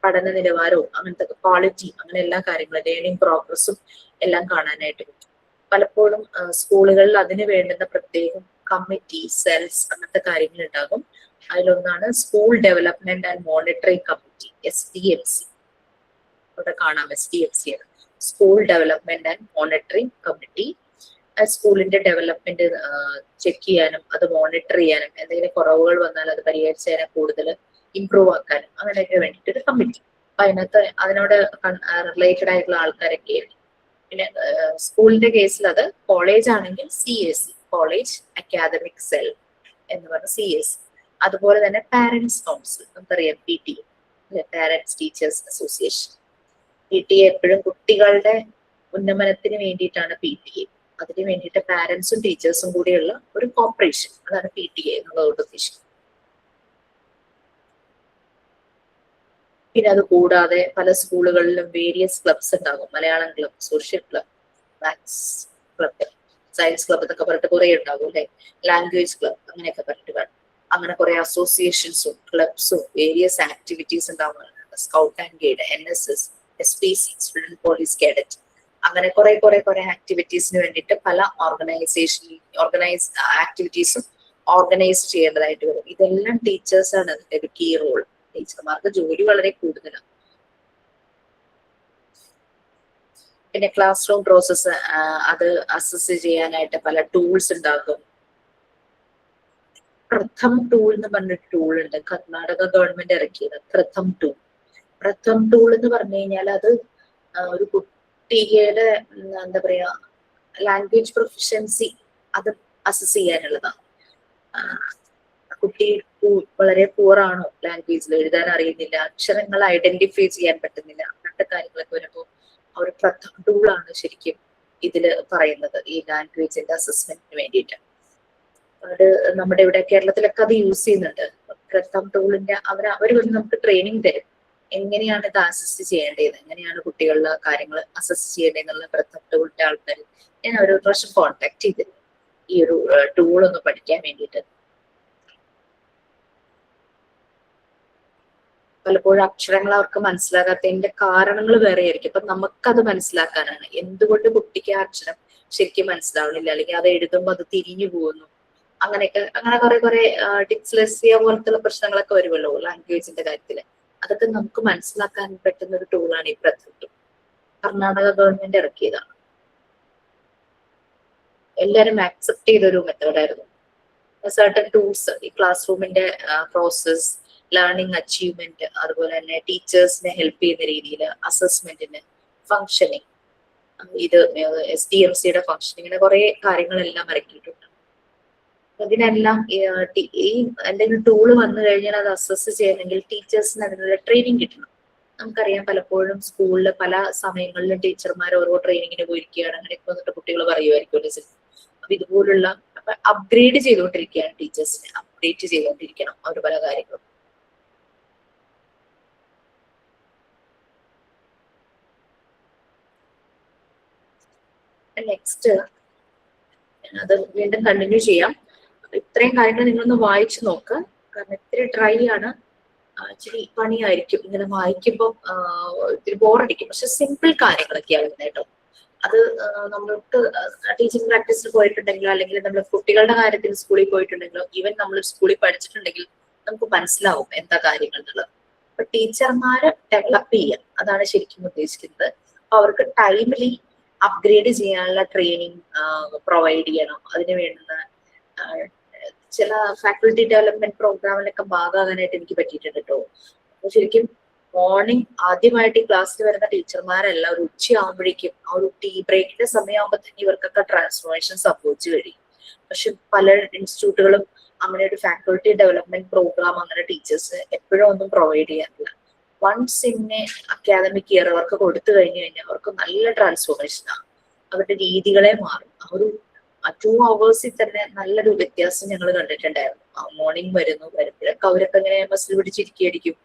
പഠന നിലവാരവും അങ്ങനത്തെ ക്വാളിറ്റി, അങ്ങനെ എല്ലാ കാര്യങ്ങളും ലേണിംഗ് പ്രോഗ്രസ്സും എല്ലാം കാണാനായിട്ട് പറ്റും. പലപ്പോഴും സ്കൂളുകളിൽ അതിന് വേണ്ടുന്ന പ്രത്യേകം കമ്മിറ്റി, സെൽസ്, അങ്ങനത്തെ കാര്യങ്ങൾ ഉണ്ടാകും. അതിലൊന്നാണ് school development and monitoring committee, SDMC. ഇവിടെ കാണാം SDMC ആണ്, school development and monitoring committee. സ്കൂളിന്റെ ഡെവലപ്മെന്റ് ചെക്ക് ചെയ്യാനും അത് മോണിറ്റർ ചെയ്യാനും എന്തെങ്കിലും കുറവുകൾ വന്നാൽ അത് പരിഹരിച്ചതിനെ കൂടുതൽ ഇംപ്രൂവ് ആക്കാനും അങ്ങനെയൊക്കെ വേണ്ടിയിട്ട് ഒരു കമ്മിറ്റി. അപ്പൊ അതിനോട് റിലേറ്റഡ് ആയിട്ടുള്ള ആൾക്കാരൊക്കെ. പിന്നെ സ്കൂളിന്റെ കേസിൽ അത് കോളേജ് ആണെങ്കിൽ CAC, കോളേജ് അക്കാദമിക് സെൽ എന്ന് പറഞ്ഞ CAC. അതുപോലെ തന്നെ പാരന്റ്സ് കൗൺസിൽ, നമുക്കറിയാം PTA, parents teachers association. PTA എപ്പോഴും കുട്ടികളുടെ ഉന്നമനത്തിന് വേണ്ടിയിട്ടാണ് PTA. അതിന് വേണ്ടിയിട്ട് പാരന്റ്സും ടീച്ചേഴ്സും കൂടിയുള്ള ഒരു കോപ്പറേഷൻ, അതാണ് PTA എന്നുള്ളതുകൊണ്ട് ഉദ്ദേശിക്കുന്നത്. പിന്നെ അത് കൂടാതെ പല സ്കൂളുകളിലും വേരിയസ് ക്ലബ്സ് ഉണ്ടാകും. Malayalam club, social club, maths club, science club എന്നൊക്കെ പറഞ്ഞിട്ട് കുറെ ഉണ്ടാകും അല്ലെ. ലാംഗ്വേജ് ക്ലബ് അങ്ങനെയൊക്കെ പറഞ്ഞിട്ട് കാണും. അങ്ങനെ കുറെ അസോസിയേഷൻസും ക്ലബ്സും വേരിയസ് ആക്ടിവിറ്റീസ് ഉണ്ടാവുന്നുണ്ട്. Scout and guide, NSS, SPC, student police cadet, അങ്ങനെ കുറെ ആക്ടിവിറ്റീസിന് വേണ്ടിയിട്ട് പല ആക്ടിവിറ്റീസും ഓർഗനൈസ് ചെയ്യേണ്ടതായിട്ട് വരും. ഇതെല്ലാം ടീച്ചേഴ്സാണ് അതിന്റെ ഒരു കീ റോൾ. ടീച്ചർമാർക്ക് ജോലി വളരെ കൂടുതലാണ്. പിന്നെ ക്ലാസ് റൂം പ്രോസസ്സ്, അത് അസസ് ചെയ്യാനായിട്ട് പല ടൂൾസ് ഉണ്ടാകും. പ്രഥം ടൂൾ എന്ന് പറഞ്ഞൊരു ടൂൾ ഉണ്ട്, കർണാടക ഗവൺമെന്റ് ഇറക്കിയത്. പ്രഥം ടൂൾ എന്ന് പറഞ്ഞു കഴിഞ്ഞാൽ അത് ഒരു കുട്ടിയുടെ എന്താ പറയാ ലാംഗ്വേജ് പ്രൊഫിഷ്യൻസി അത് അസസ് ചെയ്യാനുള്ളതാണ്. കുട്ടി വളരെ പൂറാണോ, ലാംഗ്വേജിൽ എഴുതാൻ അറിയുന്നില്ല, അക്ഷരങ്ങൾ ഐഡന്റിഫൈ ചെയ്യാൻ പറ്റുന്നില്ല, അങ്ങനത്തെ കാര്യങ്ങളൊക്കെ വരുമ്പോൾ ആ ഒരു പ്രഥം ടൂളാണ് ശരിക്കും ഇതില് പറയുന്നത് ഈ ലാംഗ്വേജിന്റെ അസസ്മെന്റിന് വേണ്ടിയിട്ട്. അത് നമ്മുടെ ഇവിടെ കേരളത്തിലൊക്കെ അത് യൂസ് ചെയ്യുന്നുണ്ട്. പ്രഥം ടൂളിന്റെ അവർ വന്ന് നമുക്ക് ട്രെയിനിങ് തരും, എങ്ങനെയാണ് ഇത് അസസ് ചെയ്യേണ്ടത്, എങ്ങനെയാണ് കുട്ടികളുടെ കാര്യങ്ങൾ അസസ് ചെയ്യേണ്ടത് എന്നുള്ള പ്രഥം ടൂളിന്റെ ആൾക്കാർ ഞാൻ ഒരു പ്രാവശ്യം കോൺടാക്ട് ചെയ്തിരുന്നു ഈ ഒരു ടൂൾ ഒന്ന് പഠിക്കാൻ വേണ്ടിയിട്ട്. പലപ്പോഴും അക്ഷരങ്ങൾ അവർക്ക് മനസ്സിലാകാത്തതിന്റെ കാരണങ്ങൾ വേറെ ആയിരിക്കും. അപ്പൊ നമുക്കത് മനസ്സിലാക്കാനാണ് എന്തുകൊണ്ട് കുട്ടിക്ക് ആ അക്ഷരം ശരിക്കും മനസ്സിലാവണില്ല, അല്ലെങ്കിൽ അത് എഴുതുമ്പോൾ അത് തിരിഞ്ഞു പോകുന്നു, അങ്ങനെ കുറെ ഡിസ്ലെക്സിയ പോലത്തെ പ്രശ്നങ്ങളൊക്കെ വരുമല്ലോ ലാംഗ്വേജിന്റെ കാര്യത്തില്. അതൊക്കെ നമുക്ക് മനസ്സിലാക്കാൻ പറ്റുന്ന ഒരു ടൂളാണ് ഈ പ്രഥം ടൂൾ. കർണാടക ഗവൺമെന്റ് ഇറക്കിയതാണ്. എല്ലാരും ആക്സെപ്റ്റ് ചെയ്തൊരു മെത്തേഡായിരുന്നു. സർട്ടൻ ടൂൾസ് ഈ ക്ലാസ് റൂമിന്റെ പ്രോസസ്, ലേണിംഗ് അച്ചീവ്മെന്റ്, അതുപോലെ തന്നെ ടീച്ചേഴ്സിനെ ഹെൽപ്പ് ചെയ്യുന്ന രീതിയിൽ അസസ്മെന്റിന്, ഫങ്ഷനിങ്, ഇത് SDMCയുടെ ഫങ്ഷനിങ്ങിന് കുറെ കാര്യങ്ങളെല്ലാം ഇറക്കിയിട്ടുണ്ട്. അതിനെല്ലാം ഈ എന്തെങ്കിലും ടൂള് വന്നു കഴിഞ്ഞാൽ അത് അസസ് ചെയ്യണമെങ്കിൽ ടീച്ചേഴ്സിന് അതിനുള്ള ട്രെയിനിങ് കിട്ടണം. നമുക്കറിയാം പലപ്പോഴും സ്കൂളിൽ പല സമയങ്ങളിലും ടീച്ചർമാർ ഓരോ ട്രെയിനിങ്ങിന് പോയിരിക്കുകയാണ്, അങ്ങനെയൊക്കെ വന്നിട്ട് കുട്ടികൾ പറയുമായിരിക്കും. അപ്പൊ ഇതുപോലുള്ള അപ്ഗ്രേഡ് ചെയ്തുകൊണ്ടിരിക്കുകയാണ്, ടീച്ചേഴ്സിനെ അപ്ഡേറ്റ് ചെയ്തുകൊണ്ടിരിക്കണം അവർ പല കാര്യങ്ങളും. നെക്സ്റ്റ് അത് വീണ്ടും കണ്ടിന്യൂ ചെയ്യാം. ഇത്രയും കാര്യങ്ങൾ നിങ്ങളൊന്ന് വായിച്ചു നോക്കുക, കാരണം ഇത്തിരി ഡ്രൈ ആണ്, ഇച്ചിരി പണിയായിരിക്കും ഇങ്ങനെ വായിക്കുമ്പോൾ, ഇത്തിരി ബോറടിക്കും. പക്ഷെ സിമ്പിൾ കാര്യങ്ങളൊക്കെയാണ് കേട്ടോ. അത് നമ്മൾക്ക് ടീച്ചിങ് പ്രാക്ടീസിൽ പോയിട്ടുണ്ടെങ്കിലോ, അല്ലെങ്കിൽ നമ്മൾ കുട്ടികളുടെ കാര്യത്തിൽ സ്കൂളിൽ പോയിട്ടുണ്ടെങ്കിലോ, ഈവൻ നമ്മൾ സ്കൂളിൽ പഠിച്ചിട്ടുണ്ടെങ്കിൽ നമുക്ക് മനസ്സിലാവും എന്താ കാര്യങ്ങൾ എന്നുള്ളത്. അപ്പൊ ടീച്ചർമാരെ ഡെവലപ്പ് ചെയ്യാം, അതാണ് ശരിക്കും ഉദ്ദേശിക്കുന്നത്. അപ്പൊ അവർക്ക് ടൈംലി അപ്ഗ്രേഡ് ചെയ്യാനുള്ള ട്രെയിനിങ് പ്രൊവൈഡ് ചെയ്യണം. അതിന് വേണ്ടുന്ന ചില ഫാക്കൽറ്റി ഡെവലപ്മെന്റ് പ്രോഗ്രാമിലൊക്കെ ഭാഗമാകാനായിട്ട് എനിക്ക് പറ്റിയിട്ടുണ്ട് കേട്ടോ. അപ്പൊ ശരിക്കും മോർണിംഗ് ആദ്യമായിട്ട് ഈ ക്ലാസ്സിൽ വരുന്ന ടീച്ചർമാരെല്ലാം ഒരു ഉച്ചയാകുമ്പോഴേക്കും ആ ഒരു ടീ ബ്രേക്കിന്റെ സമയമാകുമ്പോൾ തന്നെ ഇവർക്കൊക്കെ ട്രാൻസ്ഫോർമേഷൻ സംഭവിച്ചു കഴിയും. പക്ഷെ പല ഇൻസ്റ്റിറ്റ്യൂട്ടുകളും അങ്ങനെ ഒരു ഫാക്കൽറ്റി ഡെവലപ്മെന്റ് പ്രോഗ്രാം അങ്ങനെ ടീച്ചേഴ്സ് എപ്പോഴും ഒന്നും പ്രൊവൈഡ് ചെയ്യാറില്ല. വൺസ് ഇന്നെ അക്കാദമിക് ഇയർ അവർക്ക് കൊടുത്തു കഴിഞ്ഞു കഴിഞ്ഞാൽ അവർക്ക് നല്ല ട്രാൻസ്ഫോർമേഷനാണ്, അവരുടെ രീതികളെ മാറും. ആ ഒരു 2 hours തന്നെ നല്ലൊരു വ്യത്യാസം ഞങ്ങൾ കണ്ടിട്ടുണ്ടായിരുന്നു. മോർണിംഗ് വരുമ്പോഴൊക്കെ അവരൊക്കെ ഇങ്ങനെ ബസ്സിൽ പിടിച്ചിരിക്കുകയായിരിക്കും,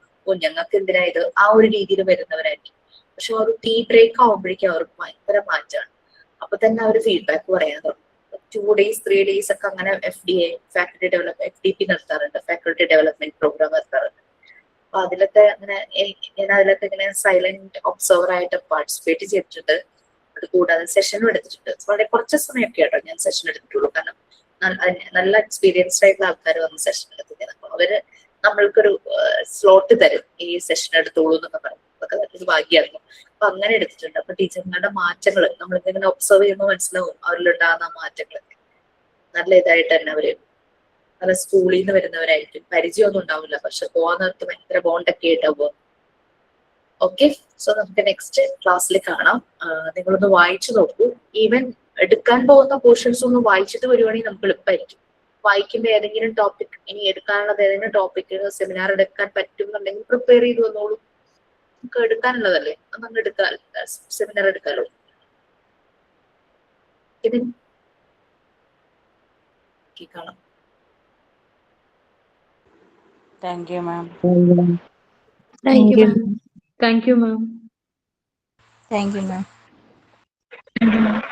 ഞങ്ങൾക്ക് എന്തിനാ ഇത്, ആ ഒരു രീതിയിൽ വരുന്നവരായിരിക്കും. പക്ഷെ ആ ഒരു ടീ ബ്രേക്ക് ആവുമ്പോഴേക്കും അവർക്ക് ഭയങ്കര മാറ്റമാണ്. അപ്പൊ തന്നെ അവർ ഫീഡ്ബാക്ക് പറയാൻ തുടങ്ങും. 2 days 3 days ഒക്കെ അങ്ങനെ FDA ഫാക്കൽറ്റി ഡെവലപ്മെന്റ് FDP നടത്താറുണ്ട്, ഫാക്കൽറ്റി ഡെവലപ്മെന്റ് പ്രോഗ്രാം നടത്താറുണ്ട്. അപ്പൊ അതിലൊക്കെ അങ്ങനെ ഞാൻ അതിലൊക്കെ ഇങ്ങനെ സൈലന്റ് ഒബ്സർവർ ആയിട്ട് പാർട്ടിസിപ്പേറ്റ് ചെയ്തിട്ടുണ്ട്. അത് കൂടാതെ സെഷനും എടുത്തിട്ടുണ്ട്. വളരെ കുറച്ച് സമയമൊക്കെ ആട്ടോ ഞാൻ സെഷൻ എടുത്തിട്ടുള്ളൂ, കാരണം നല്ല എക്സ്പീരിയൻസ്ഡ് ആയിട്ടുള്ള ആൾക്കാർ വന്ന് സെഷൻ എടുത്തിട്ടുണ്ട്. അപ്പൊ അവര് നമ്മൾക്കൊരു സ്ലോട്ട് തരും, ഈ സെഷൻ എടുത്തോളൂ എന്നൊക്കെ പറയും. അതൊക്കെ നല്ലൊരു ഭാഗ്യമായിരുന്നു. അപ്പൊ അങ്ങനെ എടുത്തിട്ടുണ്ട്. അപ്പൊ ടീച്ചർമാരുടെ മാറ്റങ്ങൾ നമ്മളിങ്ങനെ ഒബ്സർവ് ചെയ്യുമ്പോൾ മനസ്സിലാവും അവരിലുണ്ടാകുന്ന മാറ്റങ്ങളൊക്കെ. നല്ല ഇതായിട്ട് തന്നെ അവര് നല്ല സ്കൂളിൽ നിന്ന് വരുന്നവരായിരിക്കും, പരിചയമൊന്നും ഉണ്ടാവില്ല, പക്ഷെ പോകുന്നിടത്ത് ഭയങ്കര ബോണ്ടൊക്കെ ആയിട്ടാവും. ഓക്കെ, സോ നമുക്ക് നെക്സ്റ്റ് ക്ലാസ്സിൽ കാണാം. നിങ്ങളൊന്ന് വായിച്ചു നോക്കൂ. ഈവൻ എടുക്കാൻ പോകുന്ന പോർഷൻസ് ഒന്ന് വായിച്ചിട്ട് വരുവാണെങ്കിൽ നമുക്ക് എളുപ്പമായിരിക്കും. വായിക്കുമ്പോൾ ഏതെങ്കിലും ടോപ്പിക്, ഇനി എടുക്കാനുള്ളത് ഏതെങ്കിലും ടോപ്പിക് സെമിനാർ എടുക്കാൻ പറ്റുന്നുണ്ടെങ്കിൽ പ്രിപ്പയർ ചെയ്ത് വന്നോളൂ. നമുക്ക് എടുക്കാനുള്ളതല്ലേ, നമുക്ക് എടുക്കാം, സെമിനാർ എടുക്കാലോ. ഇത് കാണാം. Thank you ma'am. Thank you, ma'am. Thank you, ma'am. Thank you ma'am.